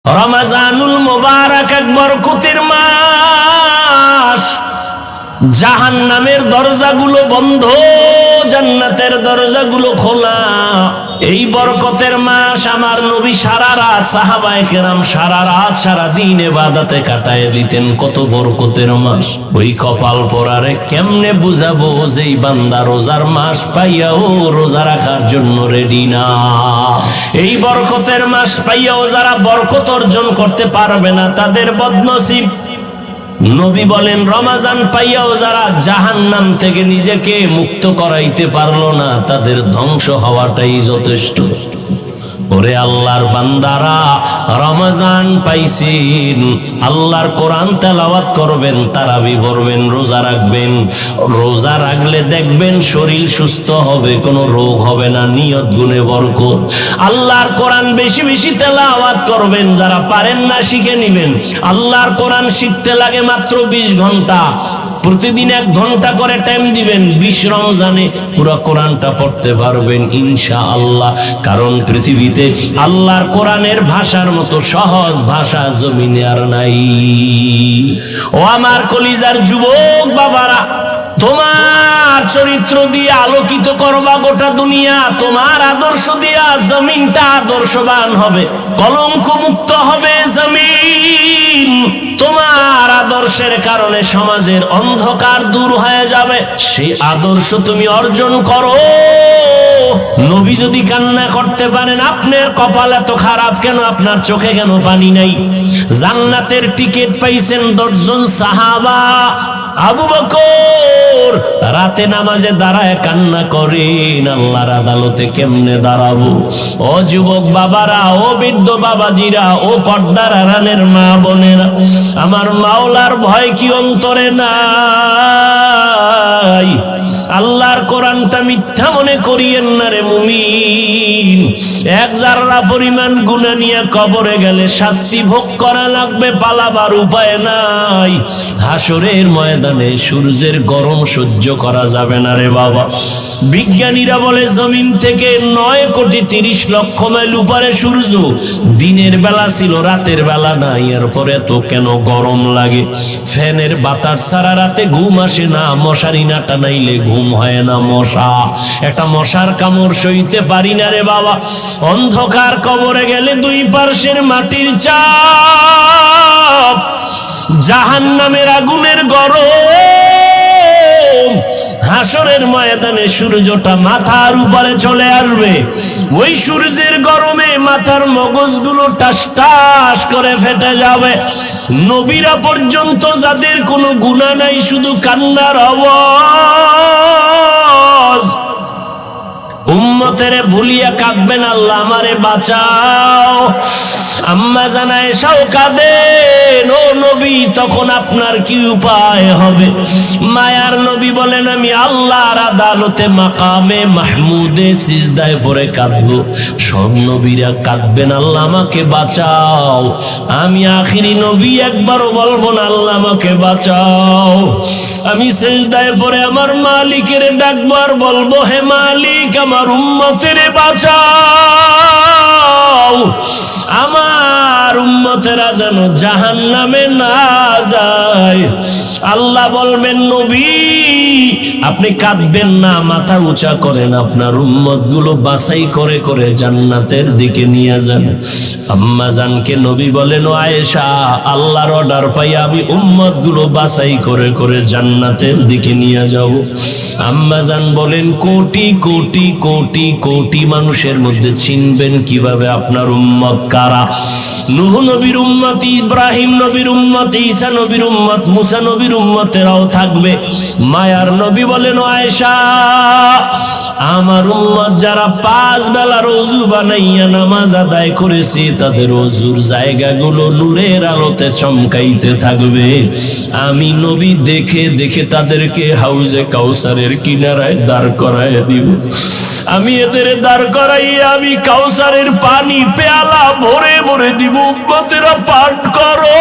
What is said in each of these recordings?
রমজানুল মুবারক এক বরকতের মাস। জাহান্নামের দরজাগুলো বন্ধ, জান্নাতের দরজাগুলো খোলা। এই বরকতের মাস আমার নবী সারা রাত, সাহাবায়ে কেরাম সারা রাত সারা দিন ইবাদতে কাটায় দিতেন। কত বরকতের মাস। ওই কপাল পরারে কেমনে বুঝাবো যে এই বান্দা রোজার মাস পাইয়াও রোজা রাখার জন্য রেডি না। এই বরকতের মাস পাইয়াও যারা বরকত অর্জন করতে পারবে না তাদের বদনসিব। নবী বলেন রমজান পাইয়াও যারা জাহান্নাম থেকে নিজেকে মুক্ত করাইতে পারলো না তাদের ধ্বংস হওয়াটাই যথেষ্ট। ওরে আল্লাহর বান্দারা, রমজান পাইছেন, আল্লাহর কোরআন তেলাওয়াত করবেন, তারাবি পড়বেন, রোজা রাখবেন। রোজা রাখলে দেখবেন শরীর সুস্থ হবে, কোনো রোগ হবে না, নিয়ত গুণে বরকত। আল্লাহর কোরআন বেশি বেশি তেলাওয়াত করবেন, যারা পারেন না শিখে নিবেন। আল্লাহর কোরআন শিখতে লাগে মাত্র 20 ঘন্টা। প্রতিদিন 1 ঘন্টা করে টাইম দিবেন, 20 রমজানে পুরো কোরআনটা পড়তে পারবেন ইনশাআল্লাহ। কারণ পৃথিবীতে আল্লাহর কোরআনের ভাষার মতো সহজ ভাষা জমিনে আর নাই। ও আমার কলিজার যুবক বাবারা, তোমার চরিত্র দিয়ে আলোকিত করবা গোটা দুনিয়া। তোমার আদর্শ দিয়া জমিনটা আদর্শবান হবে, কলঙ্ক মুক্ত হবে জমিন। তোমার আদর্শের কারণে সমাজের অন্ধকার দূর হয়ে যাবে। সেই আদর্শ তুমি অর্জন করো। নবী যদি কান্না করতে পারেন, আপনার কপাল এত খারাপ কেন? আপনার চোখে কেন পানি নাই? জান্নাতের টিকিট পাইছেন 10 জন সাহাবা। আবু বকর রাতে নামাজে দাঁড়ায় কান্না করেন, আল্লাহর আদালতে কেমনে দাঁড়াবো? ও যুবক বাবারা, ও বৃদ্ধ বাবাজিরা, ও পর্দার আড়ালের মা বোনেরা, আমার মাওলার ভয় কি অন্তরে নাই? আল্লাহর কোরআনটা মিথ্যা মনে করিয়েন না রে মুমিন। 1 জাররা পরিমাণ গুনাহ নিয়ে কবরে গেলে শাস্তি ভোগ করা লাগবে, পালাবার উপায় নাই। হাসরের ময়দানে সূর্যের গরম সহ্য করা যাবে না রে বাবা। বিজ্ঞানীরা বলে জমিন থেকে 9 কোটি 30 লক্ষ মাইল উপরে সূর্য। দিনের বেলা ছিল, রাতের বেলা নাই। এরপরে তো কেন গরম লাগে? ফ্যানের বাতাস সারা রাতে ঘুম আসে না, মশারি না টানাইলে ঘুম হয় না। একটা মশার কামড় সইতে পারি না রে বাবা। অন্ধকার কবরে গেলে 2 পার্শ্বের মাটির চাপ, জাহান্নামের আগুনের গরম। হাসরের ময়দানে সূর্যটা মাথার উপরে চলে আসবে। ওই সূর্যের গরমে মাথার মগজগুলো টাস টাস করে ফেটে যাবে। নবীরা পর্যন্ত যাদের কোনো গুনাহ নাই, শুধু কান্নার আওয়াজ। উম্মতেরে ভুলিয়া কাঁদবেন, আল্লাহ আমারে বাঁচাও। আম্মা জান আয়েশাও কাঁদেন, ও নবী তখন আপনার কি উপায় হবে? মায়ার নবী বলেন, আমি আল্লাহর আদালতে মাকামে মাহমুদে সিজদায় পড়ে কাঁদবো। সব নবীরা কাঁদবেন, আল্লাহ আমাকে বাঁচাও। আমি আখিরি নবী, একবারও বলবো না আল্লাহ আমাকে বাঁচাও। আমি সিজদায় পড়ে আমার মালিকের ডাকবো আর বলবো, হে মালিক আমার উম্মতের বাঁচাও। আমার উম্মতেরা যেন জাহান্নামে না যায়। আল্লাহ বলবেন, নবী আপনি কাঁদবেন না, মাথা উঁচা করেন, আপনার উম্মত গুলো বাছাই করে করে জান্নাতের দিকে নিয়ে যান। আম্মা জানকে নবী বলেন, ও আয়েশা, আল্লাহর অর্ডার পাই আমি উম্মত গুলো বাছাই করে করে জান্নাতের দিকে নিয়ে যাব। আম্মা জান বলেন, কোটি কোটি কোটি কোটি মানুষের মধ্যে চিনবেন কিভাবে আপনার উম্মত কারা? নূহ নবীর উম্মত, ইব্রাহিম নবীর উম্মত, ঈসা নবীর উম্মত, মুসা নবীর উম্মতেরাও থাকবে। মায়ার নবী বলেন, ও আয়েশা, আমার উম্মত যারা 5 বেলার ওযু বানাইয়া নামাজ আদায় করেছে, তাদের ওযুর জায়গাগুলো নূরের আলোতে চমকাইতে থাকবে। আমি নবী দেখে দেখে তাদেরকে হাউজে কাউসারের কিনারায় দাঁড় করায় দিব। আমি এদের দাঁড় করাইয়া আমি কাউসারের পানি পেয়ালা ভরে ভরে দিব। উম্মতেরা পাঠ করো।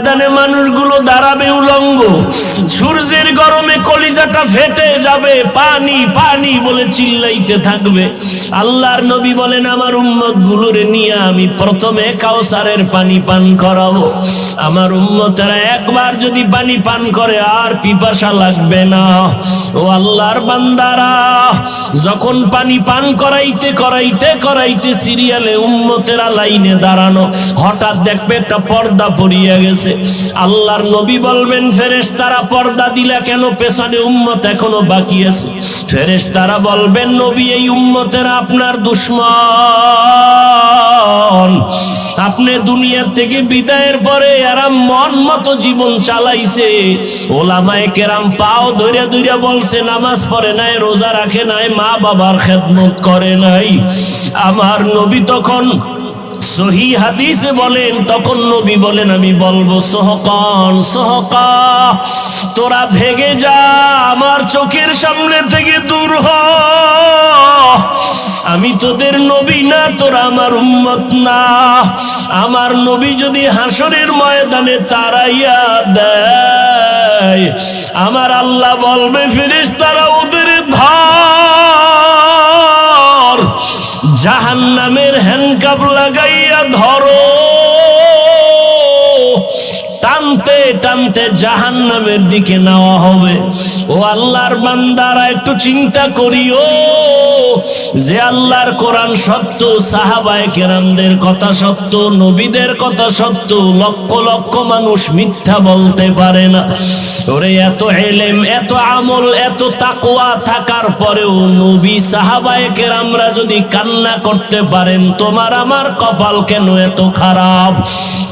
ময়দানে মানুষগুলো দাঁড়াবে উলঙ্গ, সূর্যের গরমে কলিজাটা ফেটে যাবে, পানি পানি বলে চিল্লাইতে থাকবে। আল্লাহর নবী বলেন আমার উম্মত গুলোরে নিয়ে আমি প্রথমে কাউসারের পানি পান করাবো। আমার উম্মতেরা একবার যদি পানি পান করে আর পিপাসা লাগবে না। ও আল্লাহর বান্দারা, যখন পানি পান করাইতে করাইতে করাইতে সিরিয়ালে উম্মতেরা লাইনে দাঁড়ানো, হঠাৎ দেখবে একটা পর্দা পড়িয়া গেছে। আল্লাহর নবী বলবেন ফেরেশতারা পর্দা দিলা কেন, পেছনে উম্মত এখনো বাকি আছে। ফেরেশতারা বলবেন নবী এই উম্মতেরা আপনার দুশমন, আপনি দুনিয়া থেকে বিদায়ের পরে এরা মন মতো জীবন চালাইছে। ওলামায়ে কেরাম পাও ধইরা ধইরা বলছে নামাজ পড়ে নাই, রোজা রাখে নাই, মা বাবার খেদমত করে নাই। আমার নবী তখন সহি হাদিসে বলেন, তখন নবী বলেন আমি বলবো সোহকান সোহকা, তোরা ভেগে যা, আমার চোখের সামনে থেকে দূর হ। আমি তোদের নবী না, তোরা আমার উম্মত না। আমার নবী যদি হাসরের ময়দানে তাড়াইয়া দেয়, আমার আল্লাহ বলবে ফেরেশতারা ওদের ধর, জাহান্নামের হ্যান্ডকাপ লাগাইয়া ধরো। টানতে টানতে জাহান্নামের দিকে নেওয়া হবে। ও আল্লাহর বান্দারা একটু চিন্তা করিও যে আল্লাহর কোরআন সত্য, সাহাবায়ে কেরামদের কথা সত্য, নবীদের কথা সত্য, লক্ষ লক্ষ মানুষ মিথ্যা বলতে পারে না। ওরে এত ইলম, এত আমল, এত তাকওয়া থাকার পরেও নবী সাহাবায়ে কেরামরা যদি কান্না করতে পারেন, তোমার আমার কপাল কেন এত খারাপ?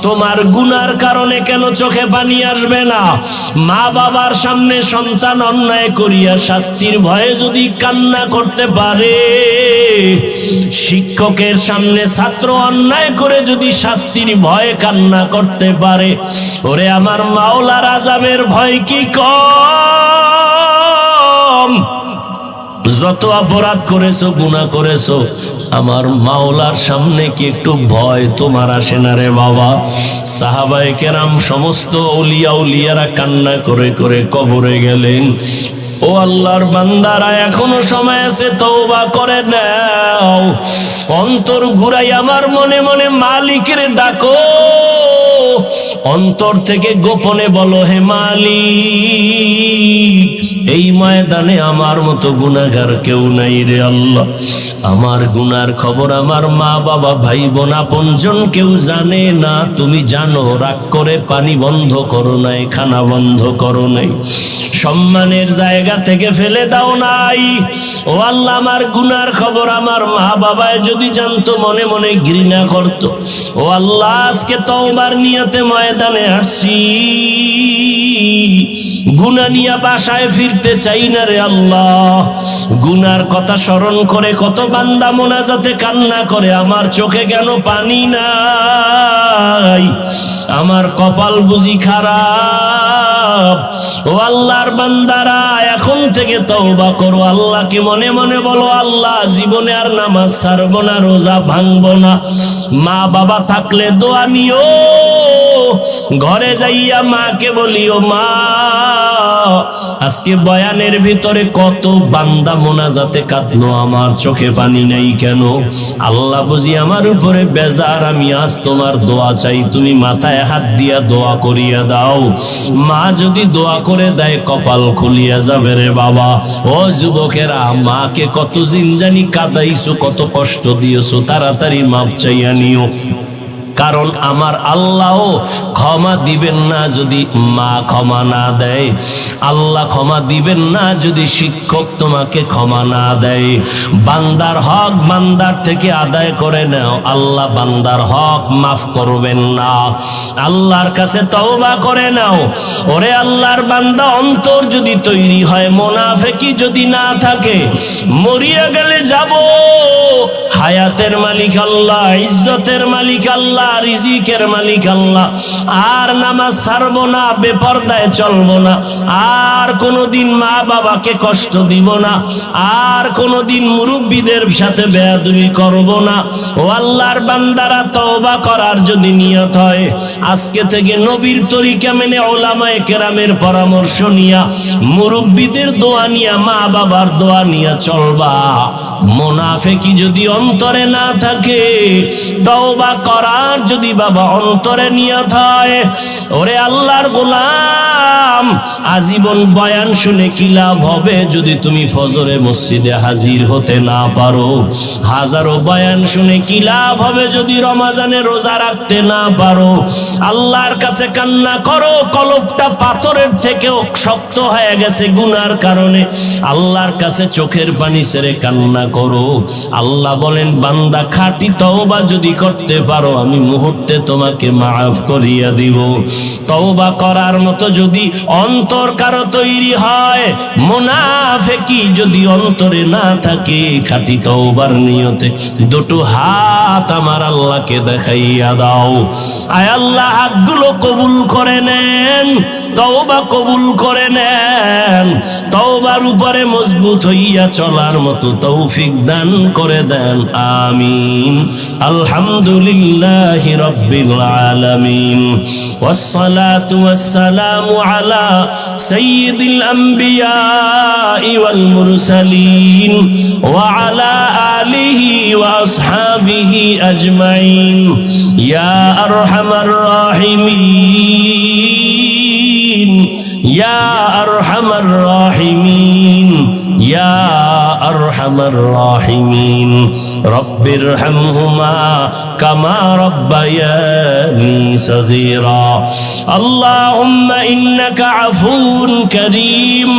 তোমার গুনার কারণে কেন চোখে পানি আসবে না? মা বাবার সামনে সন্তান অন্যায় করিয়া শাস্তির ভয়ে যদি কান্না করতে পারে, শিক্ষকের সামনে ছাত্র অন্যায় করে যদি শাস্তির ভয়ে কান্না করতে পারে, ওরে আমার মাওলার আযাবের ভয় কি কম? যত অপরাধ করেছো, গুনাহ করেছো, আমার মাওলার সামনে কি একটু ভয় তোমার আসে না রে বাবা? সাহাবায়ে কেরাম সমস্ত আউলিয়া উলিয়ারা কান্না করে করে কবরে গেলেন। ও আল্লাহর বান্দারা, এখনো সময় আছে, তওবা করে নাও। অন্তর ঘুরাই আমার মনে মনে মালিকের ডাকো, অন্তর থেকে গোপনে বলো হে মালিক, এই ময়দানে আমার মতো গুনাহগার কেউ নাই রে আল্লাহ। আমার গুনার খবর আমার মা বাবা ভাই বোন আপনজন কেউ জানে না, তুমি জানো। রাগ করে পানি বন্ধ করো নাই, খানা বন্ধ করো নাই, সম্মানের জায়গা থেকে ফেলে দাও নাই। ও আল্লাহ, আমার গুনার খবর আমার মা বাবায় যদি জানতো, মনে মনে ঘৃণা করত। ও আল্লাহ, আজকে তওবার নিয়তে ময়দানে আসছি, গুনাহ নিয়ে বাসায় ফিরতে চাই না রে আল্লাহ। গুনার কথা স্মরণ করে কত বান্দা মোনাজাতে কান্না করে, আমার চোখে কেন পানি নাই? আমার কপাল বুঝি খারাপ? ও আল্লাহর বান্দারা, এখন থেকে তওবা করো, আল্লাহকে মনে মনে বলো, আল্লাহ জীবনে আর নামাজ ছাড়বো না, রোজা ভাঙবো না। মা বাবা থাকলে দোয়া নিও, ঘরে যাইয়া মাকে বলিও, মা আজকে বয়ানের ভিতরে কত বান্দা মোনাজাতে কাঁদলো, আমার চোখে পানি নাই কেন? আল্লাহ বুঝি আমার উপরে বেজার, আমি আজ তোমার দোয়া চাই, তুমি মাথায় হাত দিয়া দোয়া করিয়া দাও। মা যদি দোয়া করে দেয়, কপাল খুলিয়া যাবে রে বাবা। ও যুবকেরা, মাকে কত জিনজানি কাঁদাইছো, কত কষ্ট দিয়েছো, তাড়াতাড়ি মাপ চাইয়া নিও। কারণ আমার আল্লাহও ক্ষমা দিবেন না যদি মা ক্ষমা না দেয়। আল্লাহ ক্ষমা দিবেন না যদি শিক্ষক তোমাকে ক্ষমা না দেয়। বান্দার হক বান্দার থেকে আদায় করে নাও, আল্লাহ বান্দার হক মাফ করবেন না। আল্লাহর কাছে তওবা করে নাও। ওরে আল্লাহর বান্দা, অন্তর যদি তৈরি হয়, মুনাফিকি যদি না থাকে, মরিয়া গেলে যাব, হায়াতের মালিক আল্লাহ, ইজ্জতের মালিক আল্লাহ, আল্লাহ, রিজিকের মালিক আল্লাহ। আর নামাজ ছাড়বো না, বেপরদায় চলবো না, আর কোনোদিন মা বাবাকে কষ্ট দিব না, আর কোনোদিন মুরব্বীদের সাথে বেয়াদবি করব না। ও আল্লাহর বান্দারা, তওবা করার যদি নিয়ত হয়, আজকে থেকে নবীর তরিকা মেনে উলামায়ে কেরামের পরামর্শ নিয়া, মুরব্বীদের দোয়া নিয়া, মা বাবার দোয়া নিয়া চলবা। মুনাফিকি যদি অন্তরে না থাকে, তওবা করার যদি বাবা অন্তরে নিয়ত হয়, ওরে আল্লাহর গোলাম, আজীবন বয়ান শুনে কি লাভ হবে যদি তুমি ফজরে মসজিদে হাজির হতে না পারো? হাজারো বয়ান শুনে কি লাভ হবে যদি রমজানে রোজা রাখতে না পারো? আল্লাহর কাছে কান্না করো, কলবটা পাথরের থেকেও শক্ত হয়ে গেছে গুনার কারণে। আল্লাহর কাছে চোখের পানি ছেড়ে কান্না করো। আল্লাহ বলেন, বান্দা খাঁটি তওবা যদি করতে পারো, আমি মুহূর্তে তোমাকে মাফ করিয়া দিব। তওবা করার মতো যদি অন্তর কারো তৈরি হয়, মুনাফিকি যদি অন্তরে না থাকে, খাঁটি তওবার নিয়তে দুটো হাত আমার আল্লাহকে দেখাইয়া দাও। আয় আল্লাহ, হাতগুলো কবুল করে নেন, তওবা কবুল করে নেন, তওবার উপরে মজবুত হইয়া চলার মতো তৌফিক দান করে দেন। আমিন। আলহামদুলিল্লাহি রাব্বিল আলামিন, ওয়াসসালাতু ওয়াসসালামু আলা সাইয়্যিদিল আম্বিয়া ওয়াল মুরসালিন ওয়া আলা আলিহি ওয়া আসহাবিহি আজমাইন। ইয়া আরহামার রাহিমিন, ইয়া আরহামার রাহিমিন, ইয়া আরহামার রাহিমিন। রব্বিরহামহুমা কামা রব্বায়ানি সগীরা। আল্লাহুম্মা ইন্নাকা আফুউন কারীম,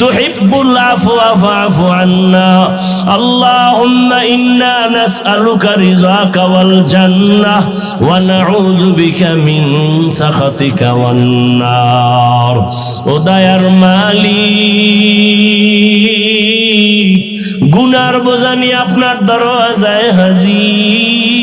তুহিব্বুল আফওয়া ফা'ফু আন্না। আল্লাহুম্মা ইন্না নাসআলুকা রিযাকা ওয়াল জান্নাহ ওয়া নাউযু বিকা মিন সাখাতিকা ওয়ান নার। ও দয়ার মালিক, গুনার বোঝা নিয়ে আপনার দরওয়াজায় হাজির।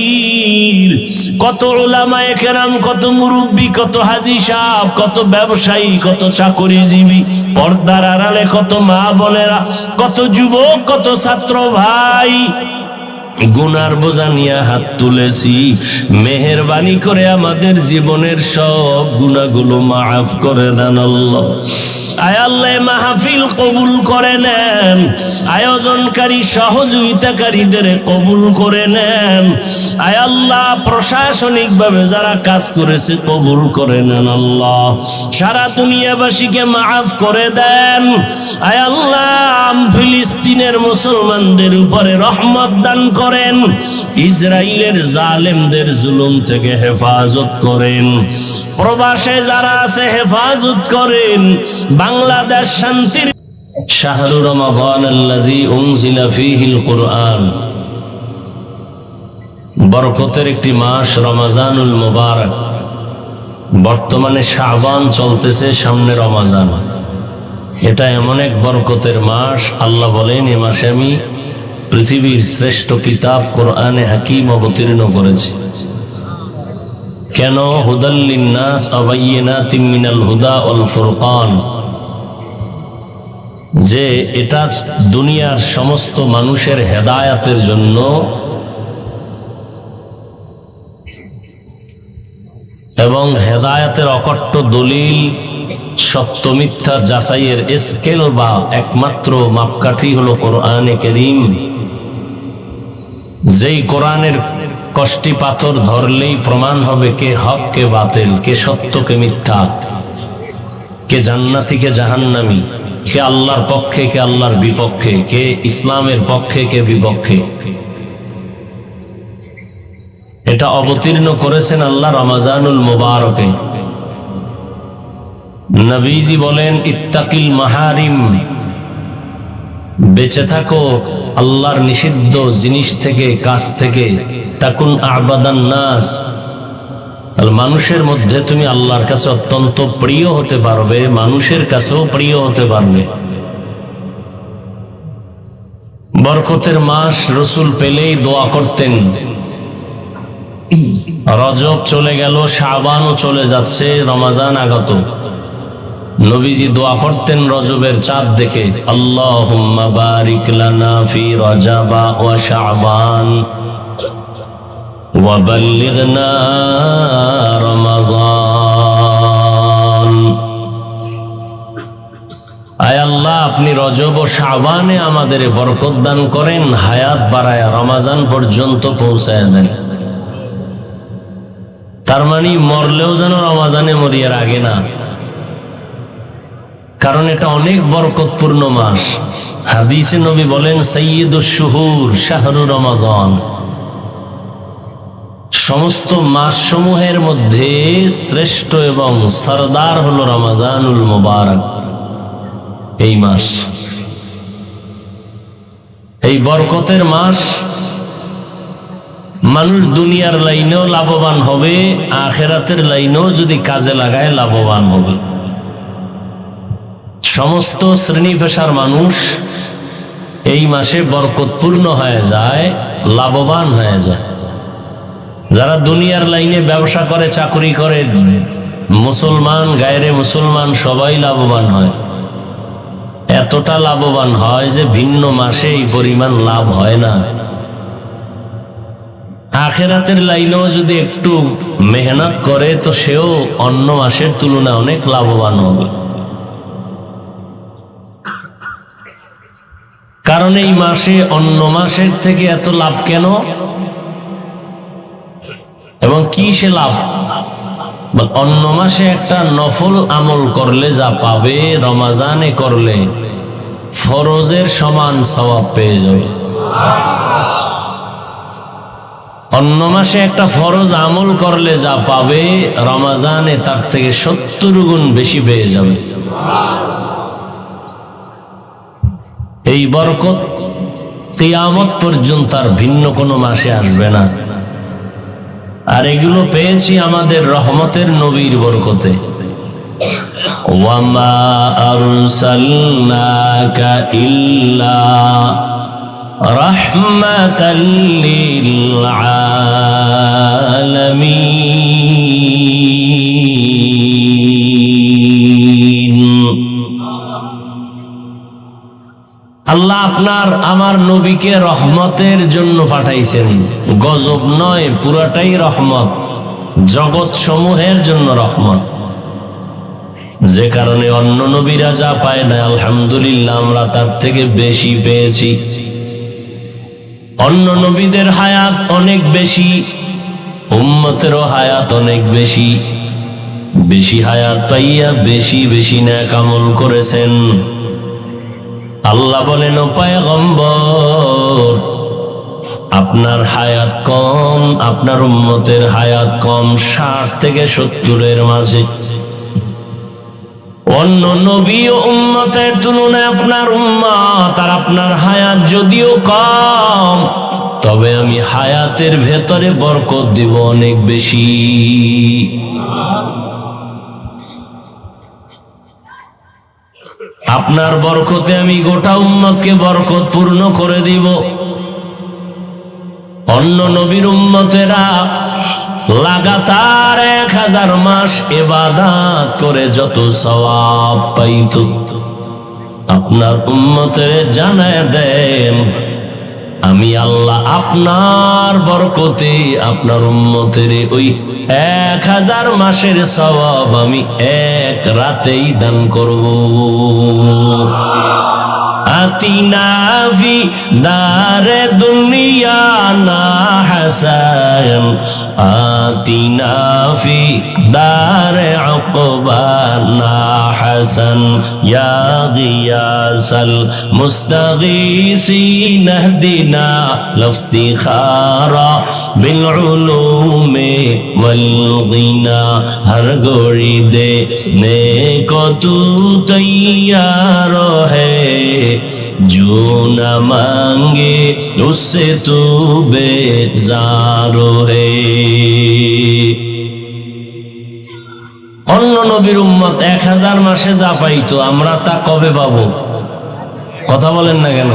কত উলামায়ে কেরাম, কত মুরব্বী, কত হাজী সাহেব, কত ব্যবসায়ী, কত চাকরিজীবী, পর্দার আড়ালে কত মা বোনেরা, কত যুবক, কত ছাত্র ভাই, গুনার বোঝা নিয়ে হাত তুলেছি। মেহেরবানি করে আমাদের জীবনের সব গুনাহগুলো মাফ করে দেন আল্লাহ। আয় আল্লাহ, মাহফিল কবুল করে নেন, আয়োজনকারী সহযোগিতাকারীদের কবুল করে নেন। আয় আল্লাহ, প্রশাসনিক ভাবে যারা কাজ করেছে কবুল করে নেন আল্লাহ। সারা দুনিয়াবাসীকে মাফ করে দেন। আয় আল্লাহ, ফিলিস্তিনের মুসলমানদের উপরে রহমত দান করেন, ইসরায়েলের জালেমদের জুলুম থেকে হেফাজত করেন, প্রবাসে যারা আছে হেফাজত করেন। বাংলাদেশ শান্তির শাহরু রমাদান আল্লাযী উনজিলা ফীহিল কুরআন, বরকতের একটি মাস রমজানুল মুবারক। বর্তমানে শাবান চলতেছে, সামনে রমজান। এটা এমন এক বরকতের মাস, আল্লাহ বলেন এ মাসে আমি পৃথিবীর শ্রেষ্ঠ কিতাব কোরআনে হাকিম অবতীর্ণ করেছি। কেন? হুদাল লিন্নাস ওয়া বাইয়িনাতিম মিনাল হুদা ওয়াল ফুরকান, যে এটা দুনিয়ার সমস্ত মানুষের হেদায়াতের জন্য এবং হেদায়াতের অকট্ট দলিল, সত্য মিথ্যা যাচাইয়ের স্কেল বা একমাত্র মাপকাঠি হলো কোরআনে কারীম। যেই কোরআনের কষ্টি পাথর ধরলেই প্রমাণ হবে কে হক কে বাতিল, কে সত্য কে মিথ্যা, কে জান্নাতি কে জাহান্নামী, কে আল্লাহর পক্ষে কে আল্লাহর বিপক্ষে, কে ইসলামের পক্ষে কে বিপক্ষে। এটা অবতীর্ণ করেছেন আল্লাহ রমজানুল মুবারকে। নবীজি বলেন, ইত্তাকিল মাহারিম, বেঁচে থাকো আল্লাহর নিষিদ্ধ জিনিস থেকে, কাজ থেকে। তাকুন আবাদান নাস, তাহলে মানুষের মধ্যে তুমি আল্লাহর কাছে অত্যন্ত প্রিয় হতে পারবে, মানুষের কাছেও প্রিয় হতে পারবে। বরকতের মাস, রসুল পেলেই দোয়া করতেন, রজব চলে গেল, শাবানও চলে যাচ্ছে, রমজান আগত। নবীজি দোয়া করতেন রজবের চাঁদ দেখে, আল্লাহুম্মা বারিক লানা ফি রজবা ওয়া শাবান ওয়া বাল্লিগনা রমাজান। আয় আল্লাহ, আপনি রজব ও শাবানে আমাদের বরকত দান করেন, হায়াত বাড়ায়া রমজান পর্যন্ত পৌঁছায় দেন। তার মানে মরলেও যেন রমজানে মরিয়ার আগে না, কারণ এটা অনেক বরকতপূর্ণ মাস। হাদিসে নবী বলেন, সাইয়্যিদুশ শুহুর শাহরু রমাজান। সমস্ত মাস সমূহের মধ্যে শ্রেষ্ঠ এবং সরদার হলো রমজানুল মুবারক। এই মাস, এই বরকতের মাস। মানুষ দুনিয়ার লাইনেও লাভবান হবে, আখিরাতের লাইনেও যদি কাজে লাগায় লাভবান হবে। সমস্ত শ্রেণী পেশার মানুষ এই মাসে বরকতপূর্ণ হয়ে যায়, লাভবান হয়ে যায়। যারা দুনিয়ার লাইনে ব্যবসা করে, চাকরি করে, মুসলমান গায়রে মুসলমান সবাই লাভবান হয়। এতটা লাভবান হয় যে ভিন্ন মাসে এই পরিমাণ লাভ হয় না। আখিরাতের লাইনেও যদি একটু মেহনত করে তো সেও অন্য মাসের তুলনায় অনেক লাভবান হবে। কারণ এই মাসে অন্য মাসের থেকে এত লাভ কেন এবং কি সে লাভ? অন্য মাসে একটা নফল আমল করলে যা পাবে, রমজানে করলে ফরজের সমান সওয়াব পেয়ে যাবে। অন্য মাসে একটা ফরজ আমল করলে যা পাবে, রমজানে তার থেকে 70 গুণ বেশি পেয়ে যাবে। এই বরকত কিয়ামত পর্যন্ত আর ভিন্ন কোনো মাসে আসবে না। আর এগুলো পেয়েছি আমাদের রহমতের নবীর বরকতে। ওয়ামা আরসালনাকা ইল্লা রাহমাতাল লিল আলামিন। আল্লাহ আপনার আমার নবীকে রহমতের জন্য পাঠাইছেন। গজব নয়, পুরাটাই রহমত, জগৎ সমূহের জন্য রহমত। যে কারণে অন্য নবীরা যা পায় না, আলহামদুলিল্লাহ আমরা তার থেকে বেশি পেয়েছি। অন্য নবীদের হায়াত অনেক বেশি, উম্মতেরও হায়াত অনেক বেশি। বেশি হায়াত পাইয়া বেশি বেশি নেক আমল করেছেন। আল্লাহ বলেন, ও পয়গম্বর, আপনার হায়াত কম, আপনার উম্মতের হায়াত কম, 60 থেকে 70-এর মাঝে। অন্য নবী ও উম্মতের তুলনায় আপনার উম্মত আর আপনার হায়াত যদিও কম, তবে আমি হায়াতের ভেতরে বরকত দিব অনেক বেশি। আপনার বরকতে আমি গোটা উম্মতকে বরকত পূর্ণ করে দিব। অন্য নবীর উম্মতেরা লাগাতার 1000 মাস ইবাদত করে যত সওয়াব পাইত, আপনার উম্মতের জানায় দেন আমি আল্লাহ আপনার বরকতে আপনার উম্মতের ওই 1000 মাসের সওয়াব আমি এক রাতেই দান করব। আতিনা ফি দারে দুনিয়া না হাসান, আতিনা ফি দারে উকবা না হাসান, ইয়া গিয়াসাল মুস্তাগীসিন ইহদিনা লফতিখারা বিল উলুমে ওয়াল গিনা। হর গড়ি দে নে কো তু তৈয়ার হ্যায়, जो न मांगे उससे तू बेजार है। অন্য নবীর উম্মত 1000 মাসে যা পাইতো, আমরা তা কবে পাবো? কথা বলেন না কেন?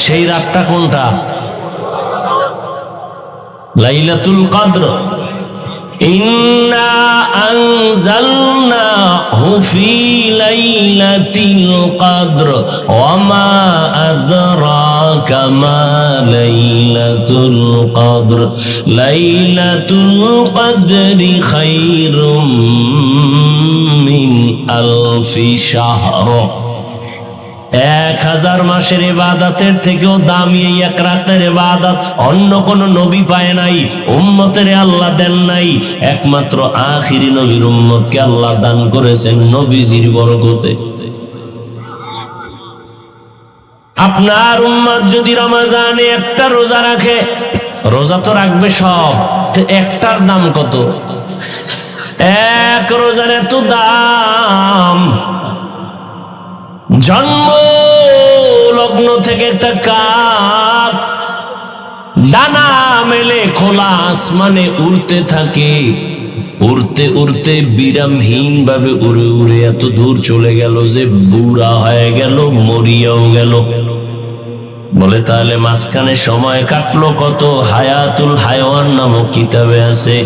সেই রাতটা কোনটা? লাইলাতুল কদর ইন্না আনজালনাহু ফি লাইলাতিল কদর ওয়া মা আদরাকা মা লাইলাতুল কদর লাইলাতুল কদরি খায়রুম মিন আলফি শাহর। 1000 মাসের ইবাদতের থেকেও দামি এই এক রাতের ইবাদত অন্য কোন নবী পায় নাই, উম্মতের আল্লাহ দেন নাই। একমাত্র আখিরি নবীর উম্মতকে আল্লাহ দান করেছেন নবীজির বরকতে। আপনার উম্মত যদি রমজানে একটা রোজা রাখে, রোজা তো রাখবে সব, তো একটার দাম কত? এক রোজার এত দাম। জন্ম লগ্ন থেকে একটা কাক ডানা মেলে খোলা আসমানে উড়তে থাকে, উড়তে উড়তে বিরামহীন ভাবে উড়ে উড়ে এত দূর চলে গেল যে বুড়া হয়ে গেল, মরিয়াও গেল। বলে তাহলে মাঝখানে সময় কাটলো কত? হায়াতুল হায়ওয়ান নামক কিতাবে আছে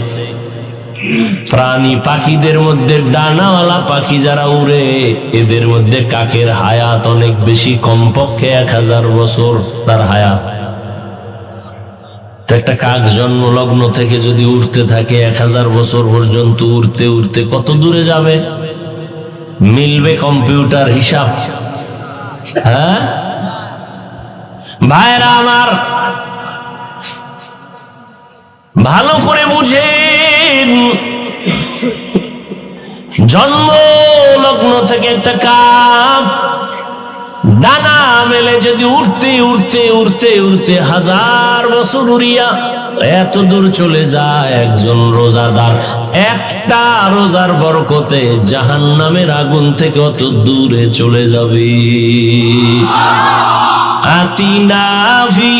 প্রাণী পাখিদের মধ্যে ডানাওয়ালা পাখি যারা উড়ে এদের মধ্যে কাকের হায়াত অনেক বেশি, কমপক্ষে 1000 বছর তার হায়াত। তো একটা কাক জন্মলগ্ন থেকে যদি উড়তে থাকে 1000 বছর পর্যন্ত উড়তে উড়তে কত দূরে যাবে? মিলবে কম্পিউটার হিসাব? হ্যাঁ ভাইরা আমার, ভালো করে বুঝেন। জন্ম লগ্ন থেকে একটা কাক ডানা মেলে যদি উড়তে উড়তে উড়তে উড়তে 1000 বছর উড়িয়া এত দূর চলে যায়, একজন রোজাদার একটা রোজার বরকতে জাহান্নামের আগুন থেকে অত দূরে চলে যাবে। আতিনা ফি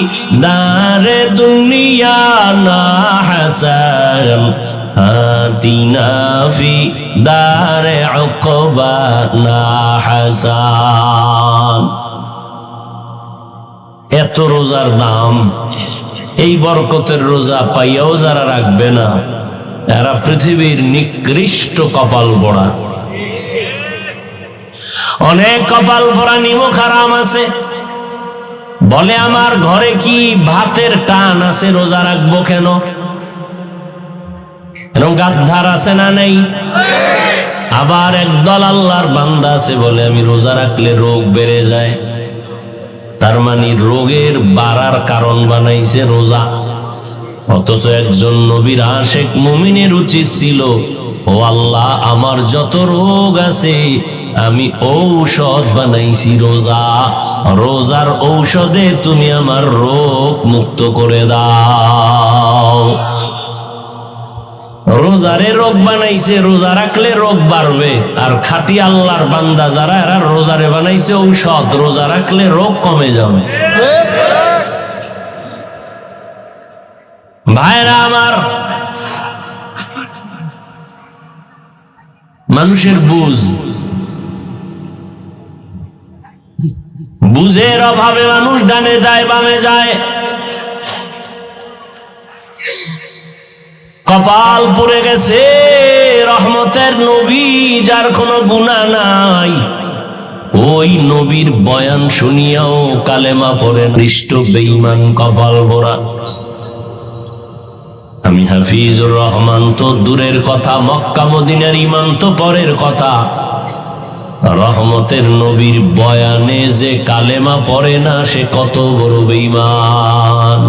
দারে দুনিয়া না হাসান, আতিনা ফি দারে উকবা না হাসান। এত রোজার দাম, এই বরকতের রোজা পাইয়াও যারা রাখবে না এরা পৃথিবীর নিকৃষ্ট কপাল পোড়া। অনেক কপাল পোড়া নিমক হারাম আছে, বলে আমার ঘরে কি ভাতের টান আছে, রোজা রাখবো কেন? এরকম গাদ্দার আছে না নেই? আবার একদল আল্লাহর বান্দা আছে বলে আমি রোজা রাখলে রোগ বেড়ে যায়, তার মানে রোগের বাড়ার কারণ বানাইছে রোজা। অথচ একজন নবীর আশিক মুমিনের উচিত ছিল, ও আল্লাহ আমার যত রোগ আছে আমি ঔষধ বানাইছি রোজা, রোজার ঔষধে তুমি আমার রোগ মুক্ত করে দাও। রোজারে রোগ বানাইছে, রোজা রাখলে রোগ বাড়বে। আর খাঁটি আল্লাহর বান্দা যারা এরা রোজারে বানাইছে ঔষধ, রোজা রাখলে রোগ কমে যাবে। ভাইরা আমার, মানুষের বুঝের অভাবে মানুষ ডানে যায় বামে যায়, কপাল পুড়ে গেছে। রহমতের নবী যার কোনো গুনাহ নাই, ওই নবীর বয়ান শুনিয়াও কালেমা পড়ে দৃষ্ট বেঈমান কপাল পোড়া। আমি হাফিজুর রহমান তো দূরের কথা, মক্কা মদিনার ইমাম তো পরের কথা। রহমতের নবীর বয়ানে যে কালেমা পড়ে না সে কত বড় বেঈমান,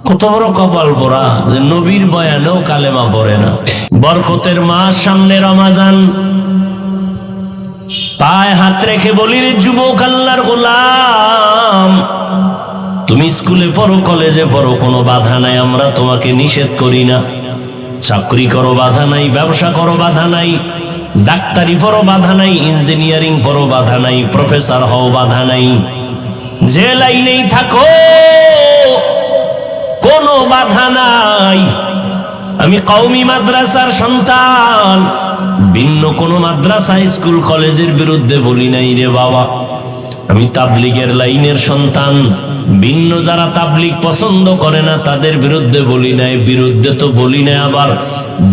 কত বড় কপাল পোড়া যে নবীর বয়ানেও কালেমা পড়ে না। বরকতের মাস সামনে রমজান, পায়ে হাত রেখে বলি রে যুবক আল্লাহর গোলাম, তুমি স্কুলে পড়ো কলেজে পড়ো কোনো বাধা নাই, আমরা তোমাকে নিষেধ করি না। চাকরি করো বাধা নাই, ব্যবসা করো বাধা নাই, ডাক্তারি পড়ো বাধা নাই, ইঞ্জিনিয়ারিং পড়ো বাধা নাই, প্রফেসর হও বাধা নাই, যে লাইনেই থাকো কোনো বাধা নাই। আমি কওমি মাদ্রাসার সন্তান, ভিন্ন কোনো মাদ্রাসা স্কুল কলেজের বিরুদ্ধে বলি নাই রে বাবা। আমি তাবলীগের লাইনের সন্তান, ভিন্ন যারা তাবলীগ পছন্দ করে না তাদের বিরুদ্ধে বলি নাই, বিরুদ্ধে তো বলি নাই, আবার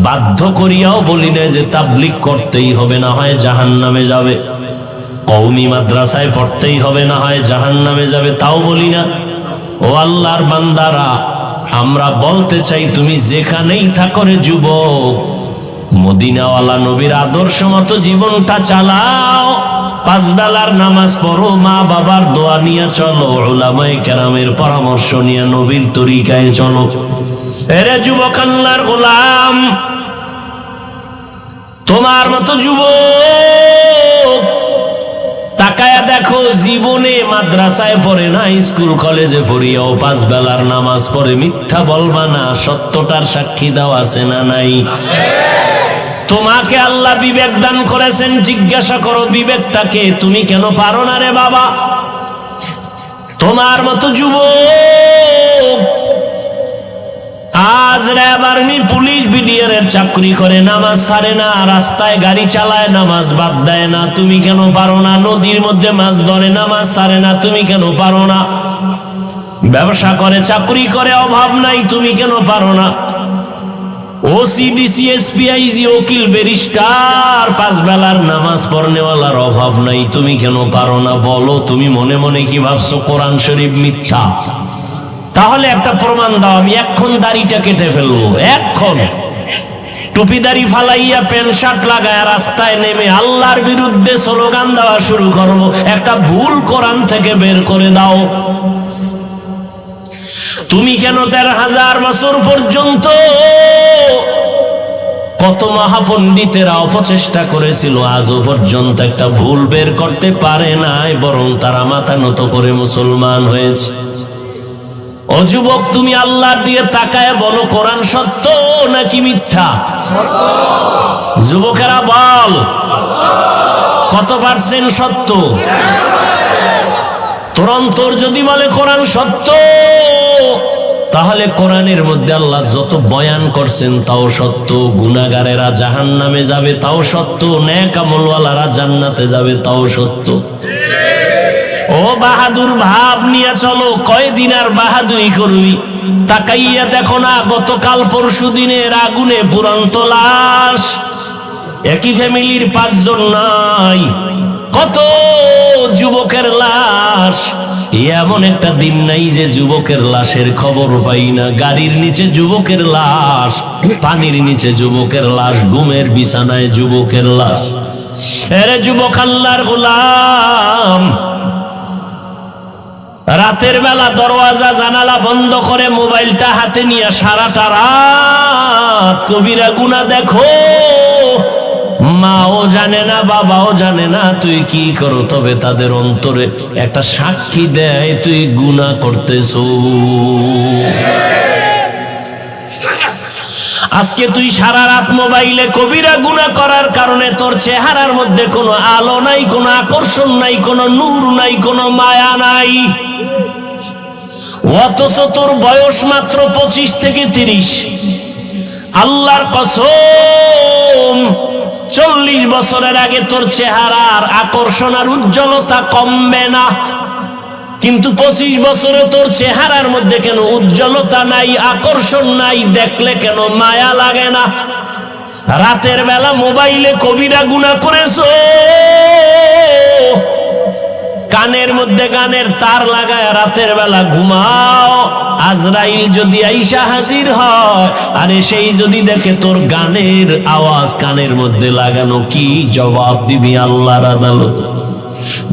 বাধ্য করিয়াও বলি নাই যে তাবলীগ করতেই হবে, না হয় জাহান্নামে যাবে। কওমি মাদ্রাসায় পড়তেই হবে, না হয় জাহান্নামে যাবে, তাও বলি না। ও আল্লাহর বান্দারা, আমরা বলতে চাই তুমি যেখানেই থাকো রে যুবক, মদিনাওয়ালা নবীর আদর্শ মতো জীবনটা চালাও। 5 বেলার নামাজ পড়ো, মা বাবার দোয়া নিয়ে চলো, উলামায়ে কেরামের পরামর্শ নিয়ে নবীর তরিকায় চলো। এরে যুবক আল্লাহর গোলাম, তোমার মতো যুবক তাকায়া দেখো, জীবনে মাদ্রাসায় পড়ে না, স্কুল কলেজে পড়িয়াও 5 বেলার নামাজ পড়ে। মিথ্যা বলবা না, সত্যটার সাক্ষী দাও, আছে না নাই? তোমাকে আল্লাহ বিবেক দান করেছেন, জিজ্ঞাসা করো বিবেকটাকে, তুমি কেন পারো না রে বাবা? তোমার মতো যুবক আজ র্যাব, আর্মি, পুলিশ, বিডিআর এর চাকরি করে, নামাজ ছাড়ে না, রাস্তায় গাড়ি চালায়, নামাজ বাদ দেয় না, তুমি কেন পারো না? নদীর মধ্যে মাছ ধরে, নামাজ ছাড়ে না, তুমি কেন পারো না? ব্যবসা করে, চাকরি করে, অভাব নাই, তুমি কেন পারো না? ওসি, ডিসি, এসপি, আইজি, উকিল, ব্যারিস্টার, 5 বেলার নামাজ পড়নেওয়ালার অভাব নাই, তুমি কেন পারো না? বলো, তুমি মনে মনে কি ভাবছো কোরআন শরীফ মিথ্যা? তাহলে একটা প্রমাণ দাও, আমি এক্ষণ দাড়িটা কেটে ফেলবো, এক্ষণ টুপি দাড়ি ফালাইয়া প্যান্ট শার্ট লাগায় রাস্তায় নেমে আল্লাহর বিরুদ্ধে স্লোগান দেওয়া শুরু করবো। একটা ভুল কোরআন থেকে বের করে দাও। তুমি কেন 13,000 বছর পর্যন্ত কত মহাপণ্ডিতেরা অপচেষ্টা করেছিল, আজও পর্যন্ত একটা ভুল বের করতে পারে নাই, বরং তারা মাথা নত করে মুসলমান হয়েছে। ও যুবক, তুমি আল্লাহর দিকে তাকায় বলো, কোরআন সত্য নাকি মিথ্যা? যুবকেরা বল, কত পার্সেন্ট সত্য? তোর অন্তর যদি বলে কোরআন সত্য, তাহলে কোরআনের মধ্যে আল্লাহ যত বয়ান করছেন তাও সত্য, গুনাহগারেরা জাহান্নামে যাবে তাও সত্য, নেক আমলওয়ালারা জান্নাতে যাবে তাও সত্য। ও বাহাদুর ভাব নিয়ে চলো, কয়দিন আর বাহাদুরি করবি? তাকাইয়া দেখো না, গতকাল পরশু দিনের আগুনে পুরন্ত লাশ, একই ফ্যামিলির 5 জন নাই, কত যুবকের লাশ। এমন একটা দিন নাই যে যুবকের লাশের খবর পাই না। গাড়ির নিচে যুবকের লাশ, পানির নিচে যুবকের লাশ, ঘুমের বিছানায় যুবকের লাশ। এরে যুবক আল্লাহর গোলাম, রাতের বেলা দরওয়াজা জানালা বন্ধ করে মোবাইলটা হাতে নিয়ে সারাটা রাত কবিরা গুনাহ দেখো। মাও জানে না, বাবাও জানে না তুই কি করো, তবে তাদের অন্তরে একটা সাক্ষী দেয় তুই গুনাহ করতেছো। আজকে তুই সারা রাত মোবাইলে কবিরা গুনাহ করার কারণে তোর চেহারার মধ্যে কোনো আলো নাই, কোনো আকর্ষণ নাই, কোনো নূর নাই, কোনো মায়া নাই। অথচ তোর বয়স মাত্র 25 থেকে 30। আল্লাহর কসম, 40 বছরের আগে তোর চেহারার আকর্ষণ আর উজ্জ্বলতা কমবে না, কিন্তু 25 বছরে তোর চেহারার মধ্যে কেন উজ্জ্বলতা নাই, আকর্ষণ নাই, দেখলে কেন মায়া লাগে না? রাতের বেলা মোবাইলে কবিরা গুনাহ করেছো, কানের মধ্যে গানের তার লাগায় রাতের বেলা ঘুমাও। আজরাইল যদি আইসা হাজির হয়, আরে সেই যদি দেখে তোর গানের আওয়াজ কানের মধ্যে লাগানো, কি জবাব দিবি আল্লাহর আদালত?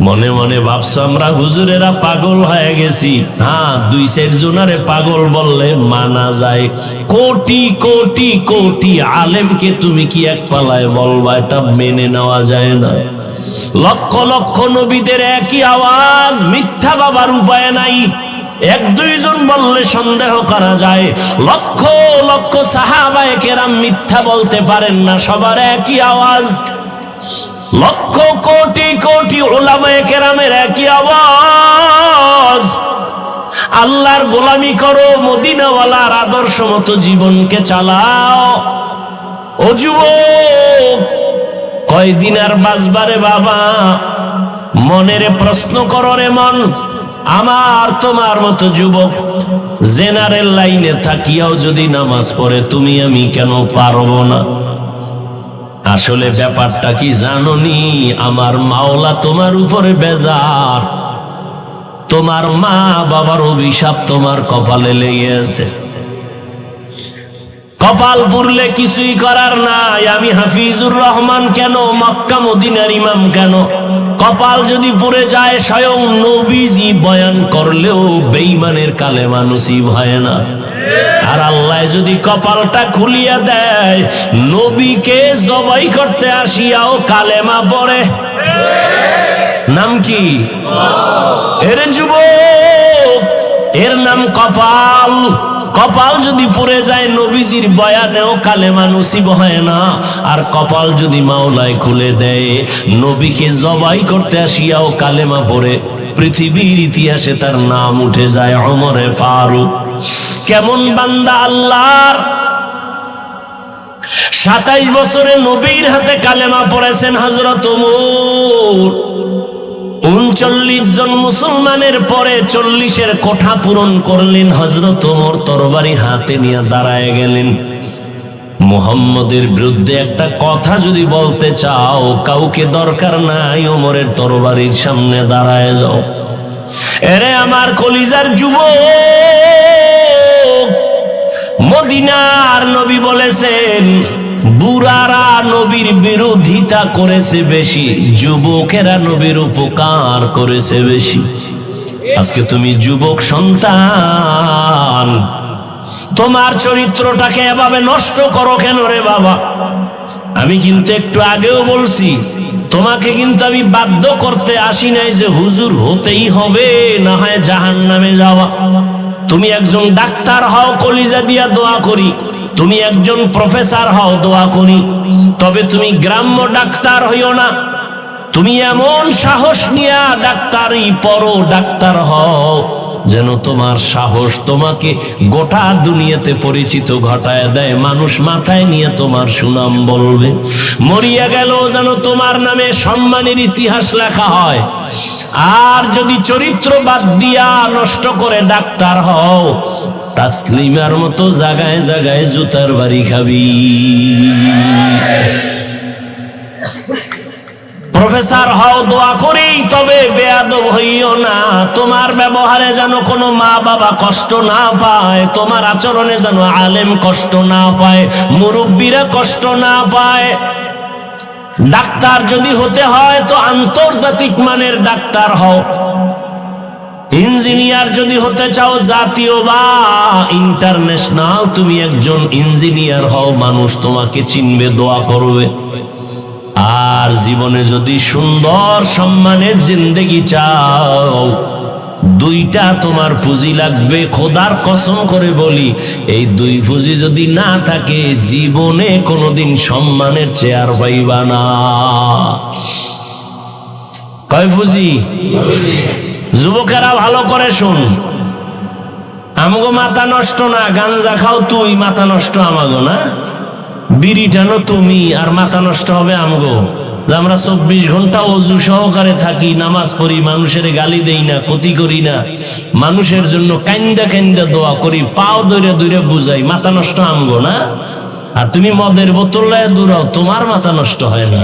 মনে মনে ভাবছো আমরা হুজুরেরা পাগল হয়ে গেছি। হ্যাঁ, 2 জনারে পাগল বললে মানা যায়, কোটি কোটি কোটি আলেমকে তুমি কি এক পালায় বলবা? এটা মেনে নেওয়া যায় না। লক্ষ লক্ষ নবীদের একই আওয়াজ, মিথ্যা বাবার উপায় নাই। 1-2 জন বললে সন্দেহ করা যায়, লক্ষ লক্ষ সাহাবায়ে কেরাম মিথ্যা বলতে পারেন না, সবার একই আওয়াজ। লক্ষ কোটি কোটি উলামায়ে কেরামের একই আওয়াজ, আল্লাহর গোলামি করো, মদিনাওয়ালার আদর্শ মতো জীবনকে চালাও। ও যুবক, কয়দিন আর বাঁচবারে বাবা? মনেরে প্রশ্ন করো রে মন, আমার তোমার মতো যুবক জেনারেল লাইনে থাকিয়াও যদি নামাজ পড়ে তুমি আমি কেন পারবো না? আসলে ব্যাপারটা কি জানোনি? আমার মাওলা তোমার উপরে বেজার। তোমার মা বাবার অভিশাপ তোমার কপালে লেগে আছে। কপাল পুরলে কিছুই করার নাই। আমি হাফিজুর রহমান কেন, মক্কা মদিনার ইমাম কেন, কপাল যদি পুড়ে যায় স্বয়ং নবীজি বয়ান করলেও বেঈমানের কালেমা নসিব হয় না। আর আল্লাহ যদি কপালটা খুলিয়া দেয়, নবীকে জবাই করতে আসিয়াও কালেমা পড়ে। নাম কি? এর যুবক, এর নাম কপাল। কপাল যদি পুড়ে যায় নবীজির বয়ানেও কালেমা নসিব হয় না। আর কপাল যদি মাওলায় খুলে দেয়, নবীকে জবাই করতে আসিয়াও কালেমা পড়ে পৃথিবীর ইতিহাসে তার নাম উঠে যায় ওমরে ফারুক। কেমন বান্দা আল্লাহর! 27 বছরে নবীর হাতে কালেমা পড়েছেন হযরত ওমর। 39 জন মুসলমানের পরে 40-এর কোঠা পূরণ করলেন হযরত ওমর। তরবারি হাতে নিয়ে দাঁড়ায় গেলেন। মুহাম্মদের বিরুদ্ধে একটা কথা যদি বলতে চাও, কাউকে দরকার নাই, ওমরের তরবারির সামনে দাঁড়ায় যাও। এরে আমার কলিজার যুবক, মদিনার নবী বলেছেন বুড়ারা নবীর বিরোধিতা করেছে বেশি, যুবকেরা নবীর উপকার করেছে বেশি। আজকে তুমি যুবক সন্তান, তোমার চরিত্রটাকে এভাবে নষ্ট করো কেন রে বাবা? আমি কিন্তু একটু আগেও বলছি, তোমাকে কিন্তু আমি বাধ্য করতে আসি নাই যে হুজুর হতেই হবে, না হয় জাহান্নামে যাওয়া। তুমি একজন ডাক্তার হও, কলিজা দিয়া দোয়া করি। তুমি একজন প্রফেসর হও, দোয়া করি। তবে তুমি গ্রাম্য ডাক্তার হইও না। তুমি এমন সাহস নিয়া ডাক্তারি পড়ো, ডাক্তার হও যেন তোমার সাহস তোমাকে গোটা দুনিয়াতে পরিচিত ঘটায় দেয়। মানুষ মাথায় নিয়ে তোমার সুনাম বলবে। মরিয়া গেল যেন তোমার নামে সম্মানের ইতিহাস লেখা হয়। আর যদি চরিত্র বাদ দিয়া নষ্ট করে ডাক্তার হও, তাসলিমার মতো জায়গায় জায়গায় জুতার বাড়ি খাবি। প্রফেসর হও, দোয়া করি, তবে বেয়াদব হইও না। তোমার ব্যবহারে যেন কোনো মা বাবা কষ্ট না পায়, তোমার আচরণে যেন আলেম কষ্ট না পায়, মুরব্বীরা কষ্ট না পায়। ডাক্তার যদি হতে হয় তো আন্তর্জাতিক মানের ডাক্তার হও। ইঞ্জিনিয়ার যদি হতে চাও জাতীয় বা ইন্টারন্যাশনাল, তুমি একজন ইঞ্জিনিয়ার হও, মানুষ তোমাকে চিনবে, দোয়া করবে। আর জীবনে যদি সুন্দর সম্মানের জিন্দেগি চাও, দুইটা তোমার পুঁজি লাগবে। খোদার কসম করে বলি, এই দুই পুঁজি যদি না থাকে, জীবনে কোনোদিন সম্মানের চেয়ার পাইবা না। কয় পুঁজি? যুবকেরা ভালো করে শুন, আমগো মাথা নষ্ট না, গাঞ্জা খাও তুই, মাথা নষ্ট আমাগো না। বিড়ি টানো তুমি, আর মাথা নষ্ট হবে আমগো। যে আমরা 24 ঘন্টা অজু সহকারে থাকি, নামাজ পড়ি, মানুষের গালি দেই না, ক্ষতি করি না, মানুষের জন্য কান্দা কান্দা দোয়া করি, পাও দৌড়ে দৌড়ে বুঝাই, মাথা নষ্ট আমগো না। আর তুমি মদের বোতল লয়ে দৌড়াও, তোমার মাথা নষ্ট হয় না।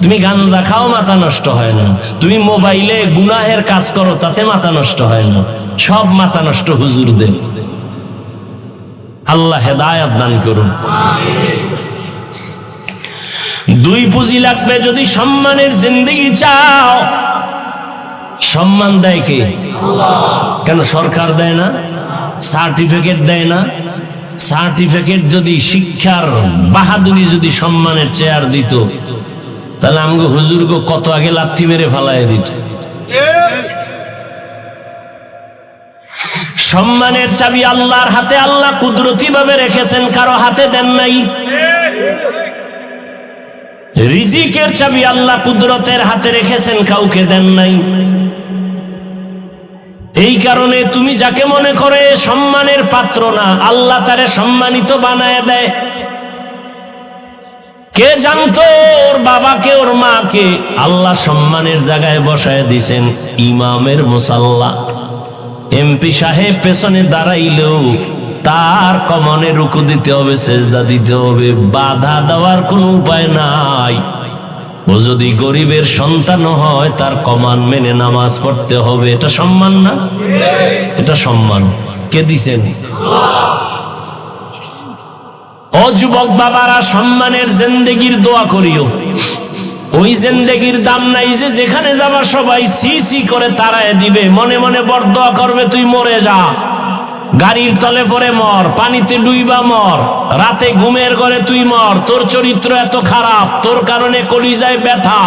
তুমি গাঞ্জা খাও, মাথা নষ্ট হয় না। তুমি মোবাইলে গুনাহের কাজ করো, তাতে মাথা নষ্ট হয় না। সব মাথা নষ্ট হুজুরদের। আল্লাহ হেদায়েত দান করুন। দুই পুঁজি লাগবে যদি সম্মানের জিন্দেগি চাও। সম্মান দেয় কে? কেন সরকার দেয় না? সার্টিফিকেট দেয় না? সার্টিফিকেট যদি শিক্ষার বাহাদুরি যদি সম্মানের চেয়ার দিত, তাহলে আমগো হুজুরগো কত আগে লাথি মেরে ফালায় দিত। সম্মানের চাবি আল্লাহর হাতে, আল্লাহ কুদরতি ভাবে রেখেছেন, কারো হাতে দেন নাই। রিজিকের চাবি আল্লাহ কুদরতের হাতে রেখেছেন, কাউকে দেন নাই। এই কারণে তুমি যাকে মনে করে সম্মানের পাত্র না, আল্লাহ তারে সম্মানিত বানায় দেয়। কে জানতো ওর বাবাকে, ওর মাকে আল্লাহ সম্মানের জায়গায় বসায় দিয়েছেন ইমামের মুসাল্লা। এমপি সাহেব পেছনে দাঁড়াইলেও তার কমনে রুকু দিতে হবে, সেজদা দিতে হবে, বাধা দেওয়ার কোনো উপায় নাই। ও যদি গরিবের সন্তান হয় তার কমান মেনে নামাজ পড়তে হবে। এটা সম্মান না? এটা সম্মান। কে দিছেন? ও যুবক বাবারা, সম্মানের জিন্দেগির দোয়া করিও। ওই জিন্দেগির দাম নাই যে যেখানে যাবা সবাই সি সি করে তাড়ায় দিবে, মনে মনে বরদোয়া করবে তুই মরে যা, গাড়ির তলে পড়ে মর, পানিতে ডুইবা মর, রাতে ঘুমের ঘরে তুই মর, তোর চরিত্র এত খারাপ, তোর কারণে কলিজায় ব্যথা।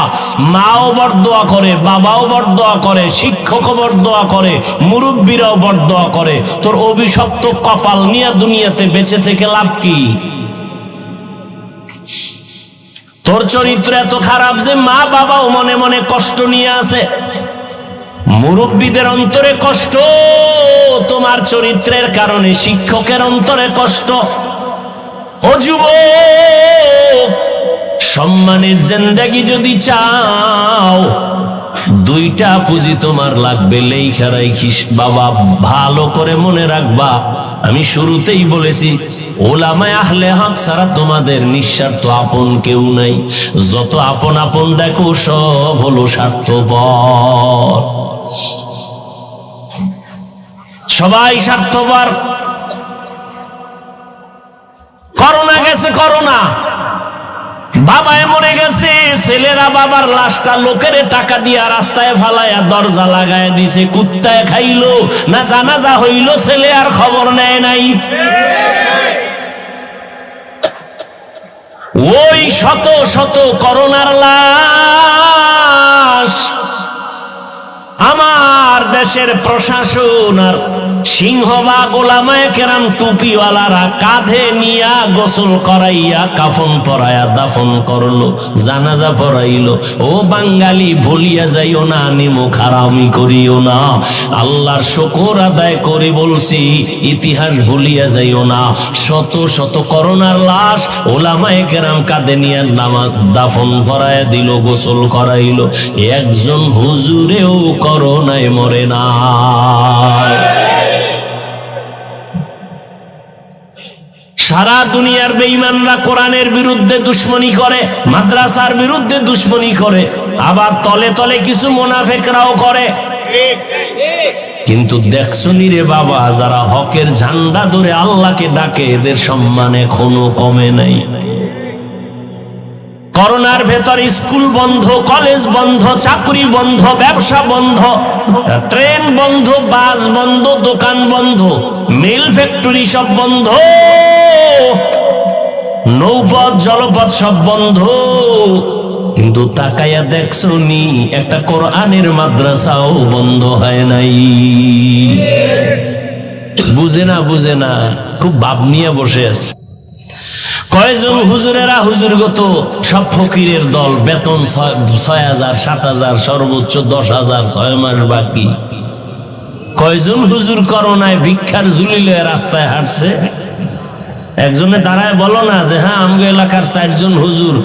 মাও বরদোয়া করে, বাবাও বরদোয়া করে, শিক্ষকও বরদোয়া করে, মুরব্বীরাও বরদোয়া করে। তোর অভিশপ্ত কপাল নিয়ে দুনিয়াতে বেঁচে থেকে লাভ কি? তোর চরিত্র এত খারাপ যে মা বাবাও মনে মনে কষ্ট নিয়ে আছে, মুরব্বীদের অন্তরে কষ্ট, তোমার চরিত্রের কারণে শিক্ষকের অন্তরে কষ্ট। ও যুবক, সম্মানের জিন্দেগি যদি চাও, দুইটা পুঁজি তোমার লাগবে, লেখা রাখিস বাবা, ভালো করে মনে রাখবা। আমি শুরুতেই বলেছি, ওলামায়ে আহলে হক ছাড়া তোমাদের নিঃস্বার্থ আপন কেউ নাই। যত আপন আপন দেখো সব হলো স্বার্থপর, সবাই স্বার্থপর। করোনা গেছে, করোনা, বাবায় মরে গেছে, ছেলেরা বাবার লাশটা লোকের টাকা দিয়া রাস্তায় ফালাইয়া দরজা লাগায় দিছে, কুত্তায় খাইলো না জানাজা হইল, ছেলে আর খবর নেয় নাই। ওই শত শত করোনার লাশ আমার দেশের প্রশাসন আর সিংহবাগ ওলামায়ে কেরাম টুপিওয়ালারা কাঁধে নিয়া গোসল করাইয়া কাফন পরাইয়া দাফন করলো, জানাজা পড়াইলো। ও বাঙালি, ভুলিয়া যাইও না, নিমুখ হারামি করিও না। আল্লাহর শুকর আদায় করে বলছি, ইতিহাস ভুলিয়া যাইও না। শত শত করোনার লাশ ওলামায়ে কেরাম কাঁধে নিয়া নামাজ দাফন পরাইয়া দিল, গোসল করাইলো। একজন হুজুরেও করোনায় মরে না। সারা দুনিয়ার বেঈমানরা কোরআনের বিরুদ্ধে দুশমনি করে, মাদ্রাসার বিরুদ্ধে দুশমনি করে, আবার তলে তলে কিছু মুনাফিকরাও করে। কিন্তু দেখছনি রে বাবা, যারা হকের ঝান্ডা ধরে আল্লাহকে ডাকে, এদের সম্মান এখনো কমে নাই। করোনার ভেতর স্কুল বন্ধ, কলেজ বন্ধ, চাকরি বন্ধ, ব্যবসা বন্ধ, ট্রেন বন্ধ, বাস বন্ধ, দোকান বন্ধ, মিল ফ্যাক্টরি সব বন্ধ, নৌপথ জলপথ সব বন্ধ। কিন্তু তাকাইয়া দেখছো নি, একটা কোরআনের মাদ্রাসাও বন্ধ হয় নাই। বুঝে না, বুঝে না, খুব ভাব নিয়ে বসে আছে। কয়জন হুজুরেরা হুজুরগত সব ফকিরের দল, বেতন ৬,০০০, ৭,০০০, সর্বোচ্চ ১০,০০০, ৬ মাস বাকি। কয়জন হুজুর করোনায় ভিক্ষার ঝুলি লয়ে রাস্তায় হাঁটছে। একজনে দাঁড়ায় বলো না যে হ্যাঁ, আমগো এলাকার ৪ জন হুজুর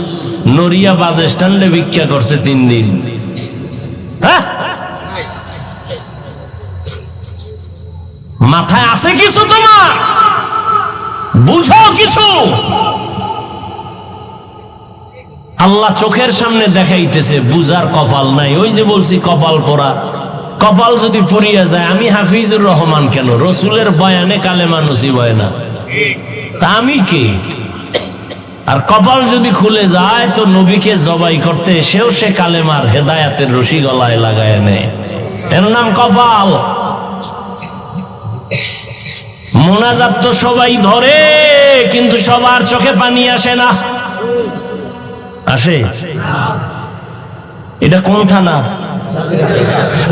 নড়িয়া বাস স্ট্যান্ডে ভিক্ষা করছে ৩ দিন। হ্যাঁ, মাথায় আছে কিছু তোমার? বুঝো কিছু? আল্লাহ চোখের সামনে দেখাইতেছে, বুঝার কপাল নাই। ওই যে বলছি কপাল পোড়া, কপাল যদি পুড়িয়া যায়, আমি হাফিজুর রহমান কেন? রসুলের বয়ানে কালেমা নসিব হয় না, তা আমি কে? আর কপাল যদি খুলে যায় তো নবীকে জবাই করতে এসেও সে কালেমার হেদায়াতের রশি গলায় লাগায় নেয়। এর নাম কপাল। মোনাজাত তো সবাই ধরে, কিন্তু সবার চোখে পানি আসে না। আসে? এটা কোন থানা?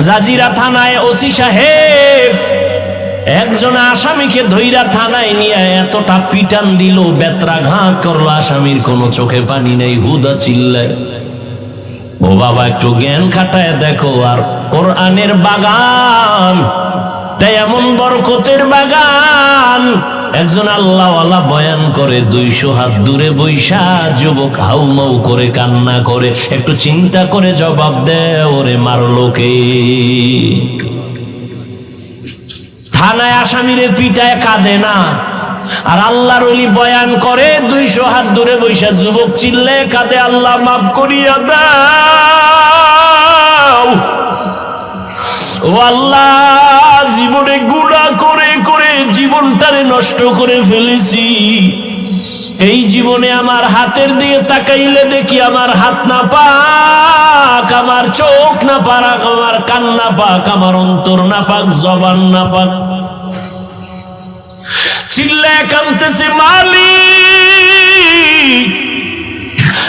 জাজিরা থানায় ওসি সাহেব একজন আসামিকে ধইরা থানায় নিয়ে এতটা পিটান দিল, বেত্রাঘাত করলো, আসামির কোনো চোখে পানি নেই, হুদা চিল্লায়। ও বাবা, একটু জ্ঞান খাটায় দেখো। আর কোরআনের বাগান, তাই এমন বরকতের বাগান, একজন আল্লাহওয়ালা বয়ান করে ২০০ হাত দূরে বৈশা যুবক হাউমাউ করে কান্না করে। একটু চিন্তা করে জবাব দে, ওরে মারলো কে? থানায় আসামিরে পিটায় কাঁদে না, আর আল্লাহর ওলি বয়ান করে 200 হাত দূরে বৈশা যুবক চিল্লে কাঁদে, আল্লাহ মাফ করিয়া দাও, ও আল্লাহ জীবনে গুনাহ করে করে জীবনটারে নষ্ট করে ফেলেছি, এই জীবনে আমার হাতের দিকে তাকাইলে দেখি আমার হাত না পাক, আমার চোখ না পাক, আমার কান না পাক, আমার অন্তর না পাক, জবান না পাক। চিল্লায় কাঁদতেছে, মালিক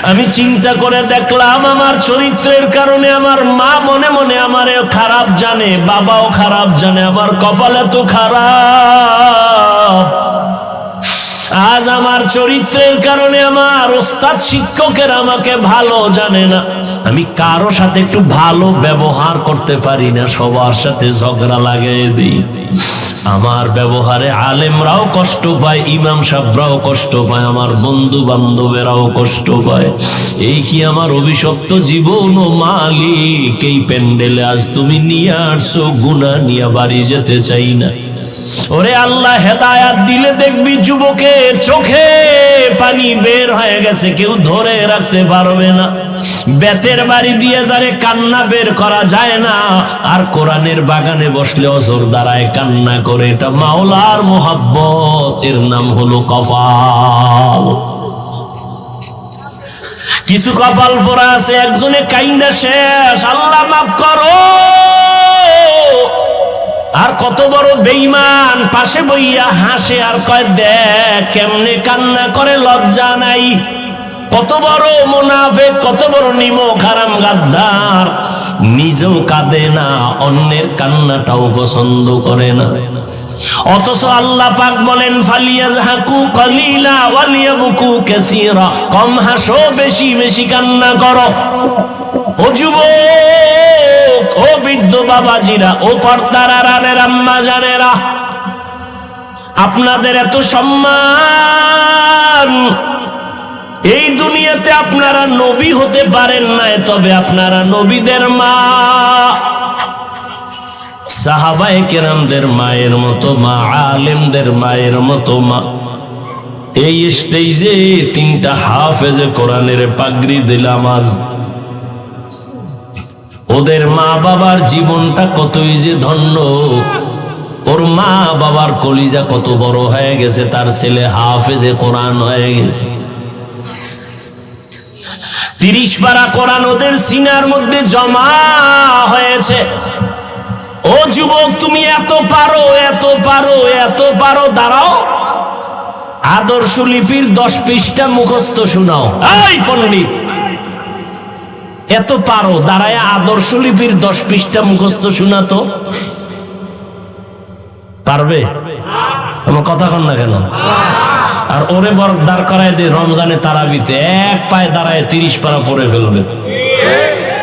আমি চিন্তা করে দেখলাম আমার চরিত্রের কারণে আমার মা মনে মনে আমারে খারাপ জানে, বাবাও খারাপ জানে, আমার কপাল এত খারাপ, আজ আমার চরিত্রের কারণে আমার ওস্তাদ শিক্ষকের আমাকে ভালো জানে না, আমি কারো সাথে একটু ভালো ব্যবহার করতে পারি না, সবার সাথে ঝগড়া লাগিয়ে দিই, আমার ব্যবহারে আলেমরাও কষ্ট পায়, ইমাম সাহেবরাও কষ্ট পায়, আমার বন্ধু বান্ধবেরাও কষ্ট পায়, এই কি আমার অভিশপ্ত জীবন? ও মালিক এই প্যান্ডেলে আজ তুমি নিয়ে আসছো, গুনাহ নিয়ে বাড়ি যেতে চাই না। ওরে আল্লাহ হেদায়াত দিলে দেখবি যুবকের চোখে পানি বের হয়ে গেছে, কেউ ধরে রাখতে পারবে না, বেতের বাড়ি দিয়ে যারে কান্না বের করা যায় না, আর কোরআনের বাগানে বসলে অজর দ্বারায় কান্না করে, এটা মাওলার মোহাব্বত, এর নাম হলো কপাল। কিছু কপাল পোড়া আছে, একজনে কাইন্দা শেষ, আল্লাহ মাফ করো, আর কত বড় বেঈমান পাশে বইয়া হাসে আর কয় দেখ কেমনে কান্না করে, লজ্জা নাই, কত বড় মুনাফিক, কত বড় নিমক হারাম গাদ্দার, নিজেও কাঁদে না, অন্যের কান্নাটাও পছন্দ করে না, অথচ আল্লাহ পাক বলেন ফালিয়াজহাকু কালিলা ওয়ালিয়াবকু কাসীরা, কম হাসো বেশি বেশি কান্না করো। ও যুবক, ও বৃদ্ধ বাবাজিরা, ও পর্দার আড়ালের আম্মা জানেরা, আপনাদের এত সম্মান, এই দুনিয়াতে আপনারা নবী হতে পারেন না, তবে আপনারা নবীদের মা, সাহাবায়ে কেরামদের মায়ের মতো মা, আলেমদের মায়ের মতো মা। এই স্টেজে 3টা হাফেজে কোরআনের পাগড়ি দিলাম আজ, ওদের মা বাবার জীবনটা কতই যে ধন্য, ওর মা বাবার কলিজা কত বড় হয়ে গেছে, তার ছেলে হাফেজে কোরআন হয়ে গেছে, 30 পারা কোরআন ওদের সিনার মধ্যে জমা হয়েছে। ও যুবক, তুমি এত পারো, এত পারো, এত পারো, দাঁড়াও আদর্শ লিপির 10 পৃষ্ঠা মুখস্থ শোনাও। এই পণ্ডিত, এত পারো, দাঁড়ায় আদর্শ লিপির 10 পৃষ্ঠা মুখস্থ শোনাতো পারবে? আমার কথা কন না কেন? আর ওরে দাঁড় করায় দিয়ে রমজানে তারাবিতে এক পায়ে দাঁড়ায় 30 পারা পড়ে ফেলবে,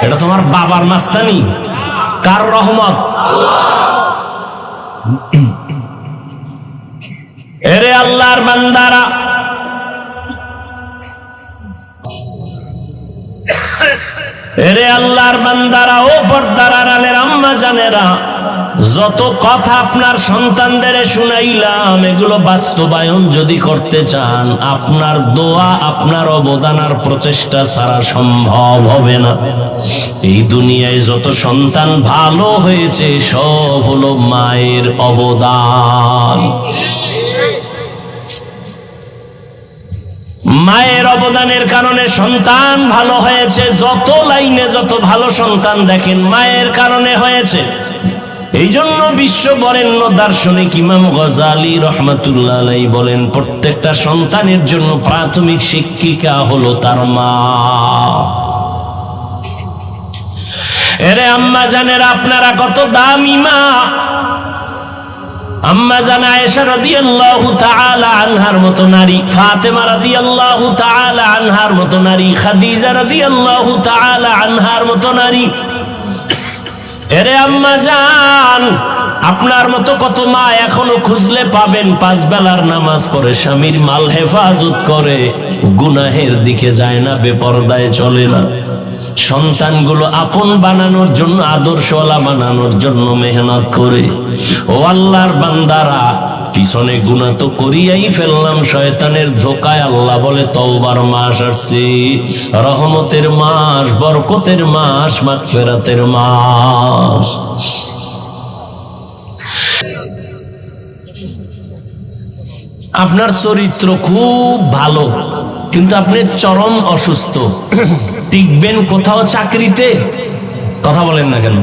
এটা তোমার বাবার মাস্তানি? কার রহমত? এরে আল্লাহর বান্দারা, এরে আল্লাহর বান্দারা, ও পর্দার আড়ালের আম্মা জানেরা, যত কথা আপনার সন্তানদের শুনাইলাম, এগুলো বাস্তবায়ন যদি করতে চান, আপনার দোয়া, আপনার অবদান আর প্রচেষ্টা ছাড়া সম্ভব হবে না। এই দুনিয়ায় যত সন্তান ভালো হয়েছে সব হলো মায়ের অবদান। মায়ের অবদানের কারণে সন্তান ভালো হয়েছে, যত লাইনে যত ভালো সন্তান দেখেন মায়ের কারণে হয়েছে। এই জন্য বিশ্ব বরেণ্য দার্শনিক ইমাম গজালি রহমাতুল্লাহ আলাইহি বলেন, প্রত্যেকটা সন্তানের জন্য প্রাথমিক শিক্ষিকা হলো তার মা। এরে আম্মা জানেরা, আপনারা কত দামি মা। আম্মা জান আয়েশা রাদিয়াল্লাহু তাআলা আনহার মতো নারী, ফাতেমা রাদিয়াল্লাহু তাআলা আনহার মতো নারী, খাদিজা রাদিয়াল্লাহু তাআলা আনহার মতো নারী। এরে আম্মা জান, আপনার মতো কত মা এখনো খুঁজলে পাবেন, 5 বেলার নামাজ পড়ে, স্বামীর মাল হেফাজত করে, গুনাহের দিকে যায় না, বেপরদায় চলে না, সন্তানগুলো আপন বানানোর জন্য, আদর্শওয়ালা বানানোর জন্য মেহনত করে। ও আল্লাহর বান্দারা, পিছনে গুনাহ তো করিয়াই ফেললাম শয়তানের ধোকায়। আল্লাহ বলে তওবার মাস আসছে, রহমতের মাস, বরকতের মাস, মাগফিরাতের মাস। আপনার চরিত্র খুব ভালো, কিন্তু আপনি চরম অসুস্থ। টিকবেন কোথাও চাকরিতে? কথা বলেন না কেন?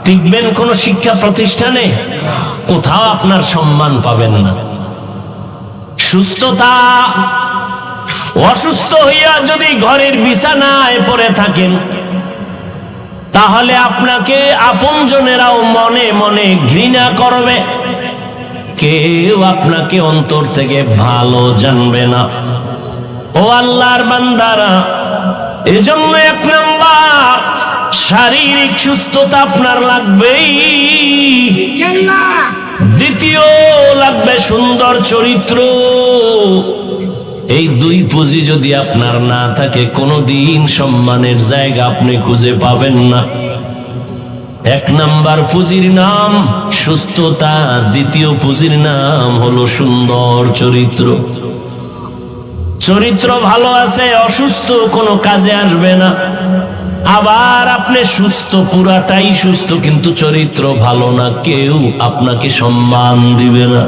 টিকবেন কোন শিক্ষা প্রতিষ্ঠানে? কোথাও আপনার সম্মান পাবেন না। সুস্থতা, অসুস্থ হইয়া যদি ঘরের বিছানায় পড়ে থাকেন, তাহলে আপনাকে আপনজনেরাও মনে মনে ঘৃণা করবে, কেউ আপনাকে অন্তর থেকে ভালো জানবে না। ও আল্লাহর বান্দারা, এজন্য এক নাম্বার শারীরিক সুস্থতা আপনার লাগবেই, দ্বিতীয় লাগবে সুন্দর চরিত্র। এই দুই পুঁজি যদি আপনার না থাকে, কোনোদিন সম্মানের জায়গা আপনি খুঁজে পাবেন না। এক নাম্বার পুঁজির নাম সুস্থতা, দ্বিতীয় পুঁজির নাম হলো সুন্দর চরিত্র। চরিত্র ভালো আছে, অসুস্থ কোনো কাজে আসবে না। আবার আপনি সুস্থ, পুরাটাই সুস্থ, কিন্তু চরিত্র ভালো না, কেউ আপনাকে সম্মান দিবে না।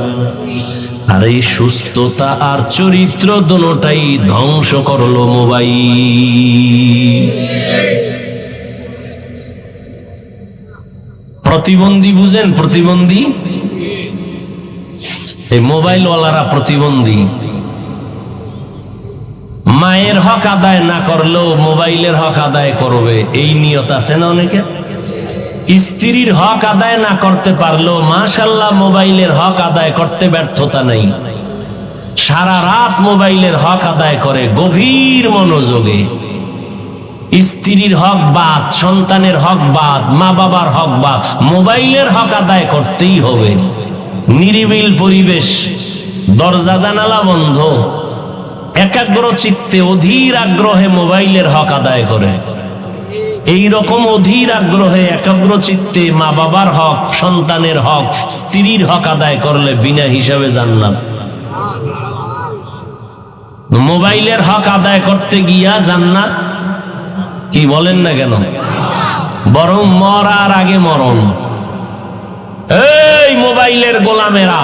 আর এই সুস্থতা আর চরিত্র দুটোটাই ধ্বংস করলো মোবাইল। প্রতিবন্ধী বুঝেন? প্রতিবন্ধী, এই মোবাইলওয়ালারা প্রতিবন্ধী। মায়ের হক আদায় না করলেও মোবাইলের হক আদায় করবে, এই নিয়ত আছে না অনেকে। স্ত্রীর হক আদায় না করতে পারলেও মাশাআল্লাহ মোবাইলের হক আদায় করতে ব্যর্থতা নেই। সারা রাত মোবাইলের হক আদায় করে গভীর মনোযোগে। স্ত্রীর হক বাদ, সন্তানের হক বাদ, মা বাবার হক বাদ, মোবাইলের হক আদায় করতেই হবে। নিরিবিল পরিবেশ, দরজা জানালা বন্ধ, একাগ্র চিত্তে অধীর আগ্রহে মোবাইলের হক আদায় করে। এই রকম অধীর আগ্রহে একাগ্র চিত্তে মা বাবার হক, সন্তানের হক, স্ত্রীর হক আদায় করলে বিনা হিসাবে জান্নাত। মোবাইলের হক আদায় করতে গিয়া জান্নাত কি বলেন না কেন? বরং মরার আগে মরণ। এই মোবাইলের গোলামেরা,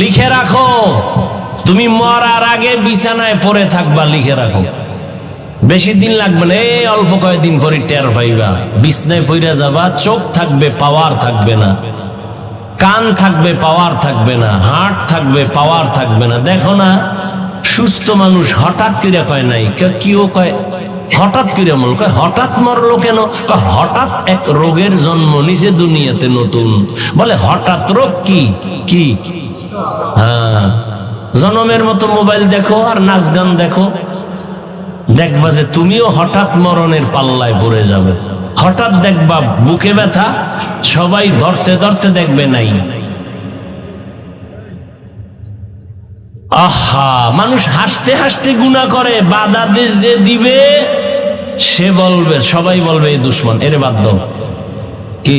লিখে রাখো, তুমি মরার আগে বিছানায় পড়ে থাকবা, লিখে রাখো। বেশি দিন লাগবে না, এই অল্প কয়েকদিন পরে টের পাইবা। বিছনায় পড়ে যাবা, চোখ থাকবে, পাওয়ার থাকবে না, কান থাকবে, পাওয়ার থাকবে না, হার্ট থাকবে, পাওয়ার থাকবে না। দেখো না, সুস্থ মানুষ হঠাৎ করে কয় নাই, কেউ কয় হঠাৎ করে মরল, কয় হঠাৎ মরলো কেন? হঠাৎ এক রোগের জন্ম নিছে দুনিয়াতে নতুন। বলে হঠাৎ রোগ কি কি? হ্যাঁ, জনমের মতো মোবাইল দেখো আর নাচ গান দেখো, দেখবা যে তুমিও হঠাৎ মরণের পাল্লায় পড়ে যাবে। হঠাৎ দেখবা বুকে ব্যথা, সবাই ধরতে ধরতে দেখবে নাই। আহা, মানুষ হাসতে হাসতে গুনাহ করে, বাধা দেশ যে দিবে সে বলবে, সবাই বলবে এই দুশ্মন, এরে বাদ দাও। কি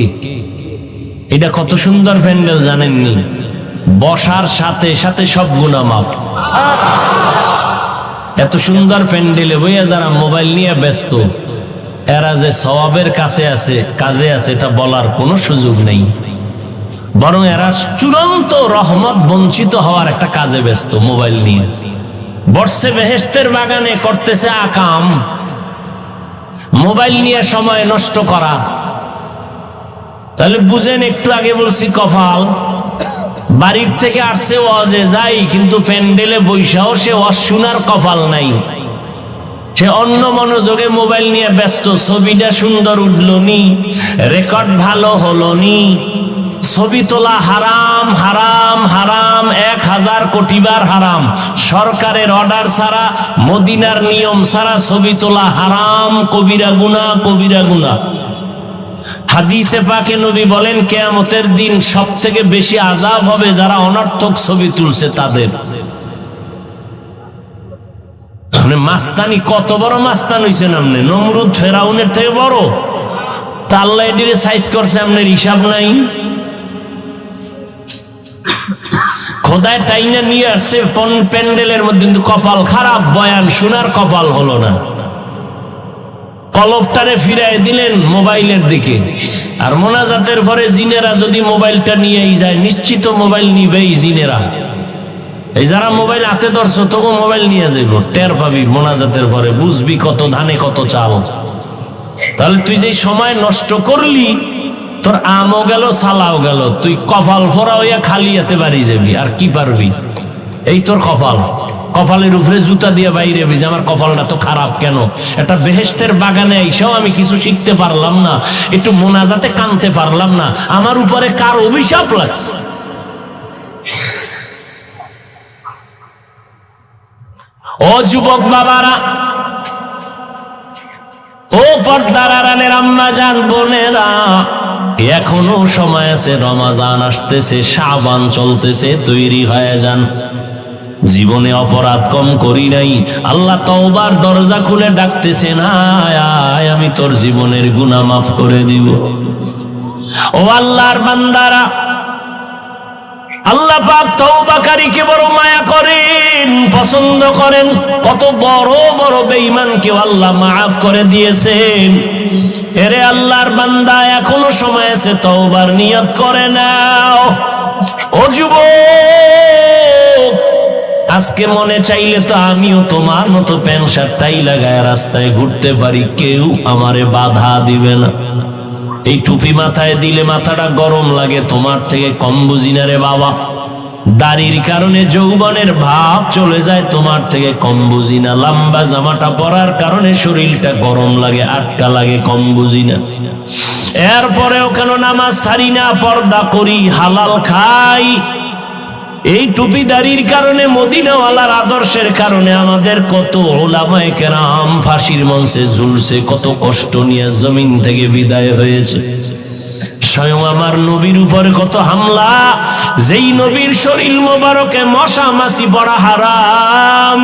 এটা কত সুন্দর প্যান্ডেল জানেননি? বসার সাথে সাথে সব গুনাহ মাফ। এত সুন্দর প্যান্ডেলে বইয়া যারা মোবাইল নিয়ে ব্যস্ত, এরা যে সওয়াবের কাছে আছে, কাজে আছে, এটা বলার কোনো সুযোগ নেই। বরং এরা চূড়ান্ত রহমত বঞ্চিত হওয়ার একটা কাজে ব্যস্ত। মোবাইল নিয়ে বসছে বেহেশতের বাগানে, করতেছে আকাম। মোবাইল নিয়ে সময় নষ্ট করা, তাহলে বুঝেন, একটু আগে বলছি কপাল। বাড়ির থেকে আসছে ওয়াজে যাই, কিন্তু প্যান্ডেলে বৈশাও সে ওয়াজ শোনার কপাল নাই, সে অন্য মনোযোগে মোবাইল নিয়ে ব্যস্ত। ছবিটা সুন্দর উঠলো নি, রেকর্ড ভালো হলো নি, ছবি তোলা হারাম হারাম হারাম, 1000 কোটি বার হারাম। সরকারের অর্ডার ছাড়া, মদিনার নিয়ম ছাড়া ছবি তোলা হারাম, কবিরা গুনাহ, কবিরা গুনাহ। হাদিসে পাকে নবী বলেন, কিয়ামতের দিন সবথেকে বেশি আযাব হবে যারা অনর্থক ছবি তুলছে তাদের। মানে মাস্তানি কত বড় মাস্তান হইছেন আপনি, নমরুদ ফেরাউনের থেকে বড়। তা আল্লাহ এটিরে সাইজ করছে, আপনার হিসাব নাই। খোদায় টাইনা নিয়ে আসছে প্যান্ডেলের মধ্যে, কিন্তু কপাল খারাপ, বয়ান শোনার কপাল হলো না। কলবটারে ফিরাই দিলেন মোবাইলের দিকে। আর মোনাজাতের পরে জিনেরা যদি মোবাইলটা নিয়েই যায়, নিশ্চিত মোবাইল নিবেই জিনেরা। এই যারা মোবাইল হাতে ধরছো, তোকে মোবাইল নিয়ে যাইব, টের পাবি মোনাজাতের পরে, বুঝবি কত ধানে কত চাল। তাহলে তুই যে সময় নষ্ট করলি, তোর আমও গেল সালাও গেল, তুই কপাল ফোরা হইয়া খালি হাতে বাড়ি যাবি, আর কি পারবি? এই তোর কপাল। কপালের উপরে জুতা দিয়ে বাইরে যে আমার কপালটা তো খারাপ কেন? একটা বেহেশতের বাগানে আইসাও আমি কিছু শিখতে পারলাম না, একটু মোনাজাতে কানতে পারলাম না, আমার উপরে কার অভিশাপ লাগছে? ও যুবক বাবারা, ও পর্দার আড়ালের আম্মা জান বোনেরা, এখনো সময় আছে, রমাজান আসতেছে, শাবান চলতেছে, তৈরি হয়ে যান। জীবনে অপরাধ কম করি নাই, আল্লাহ তওবার দরজা খুলে ডাকতেছে, না আয়, আমি তোর জীবনের গুনাহ মাফ করে দিব। ও আল্লাহর বান্দারা, আল্লাহ পাক তওবাকারীকে বড় মায়া করেন, পছন্দ করেন। কত বড় বড় বেঈমানকে আল্লাহ মাফ করে দিয়েছেন। এরে আল্লাহর বান্দা, এখনো সময় আছে, তওবার নিয়ত করে নাও। ও যুবক, আজকে মনে চাইলে তো আমিও তোমার মতো প্যান্ট শার্ট টাই লাগায় রাস্তায় ঘুরতে পারি, কেউ আমারে বাধা দিবে না। এই টুপি মাথায় দিলে মাথাটা গরম লাগে, তোমার থেকে কম বুঝি না রে বাবা। দাড়ির কারণে যৌবনের ভাব চলে যায়, তোমার থেকে কম বুঝি না। লম্বা জামাটা পরার কারণে শরীরটা গরম লাগে, আটকা লাগে, কম বুঝি না। এরপরেও কেন নামাজ ছাড়ি না, পর্দা করি, হালাল খাই। এই টুপি দাড়ির কারণে, মদিনাওয়ালার আদর্শের কারণে আমাদের কত উলামায়ে কেরাম ফাঁসির মঞ্চে ঝুলছে, কত কষ্ট নিয়ে জমিন থেকে বিদায় হয়েছে। স্বয়ং আমার নবীর উপরে কত হামলা, যেই নবীর শরীর মোবারকে মশা মাছি পড়া হারাম,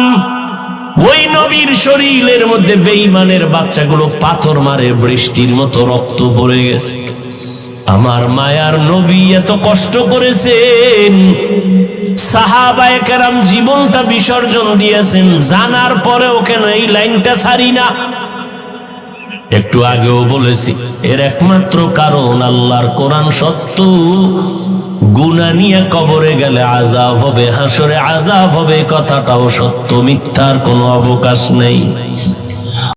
ওই নবীর শরীরের মধ্যে বেঈমানের বাচ্চাগুলো পাথর মারে, বৃষ্টির মতো রক্ত পড়ে গেছে। আমার মায়ার নবী এত কষ্ট করেছেন, সাহাবায়ে কেরাম জীবনটা বিসর্জন দিয়েছেন, জানার পরেও কেন এই লাইনটা ছাড়ি না? একটু আগেও বলেছি, এর একমাত্র কারণ আল্লাহর কোরআন সত্য। গুনাহ নিয়ে কবরে গেলে আযাব হবে, হাসরে আযাব হবে, কথাটাও সত্য, মিথ্যার কোনো অবকাশ নেই।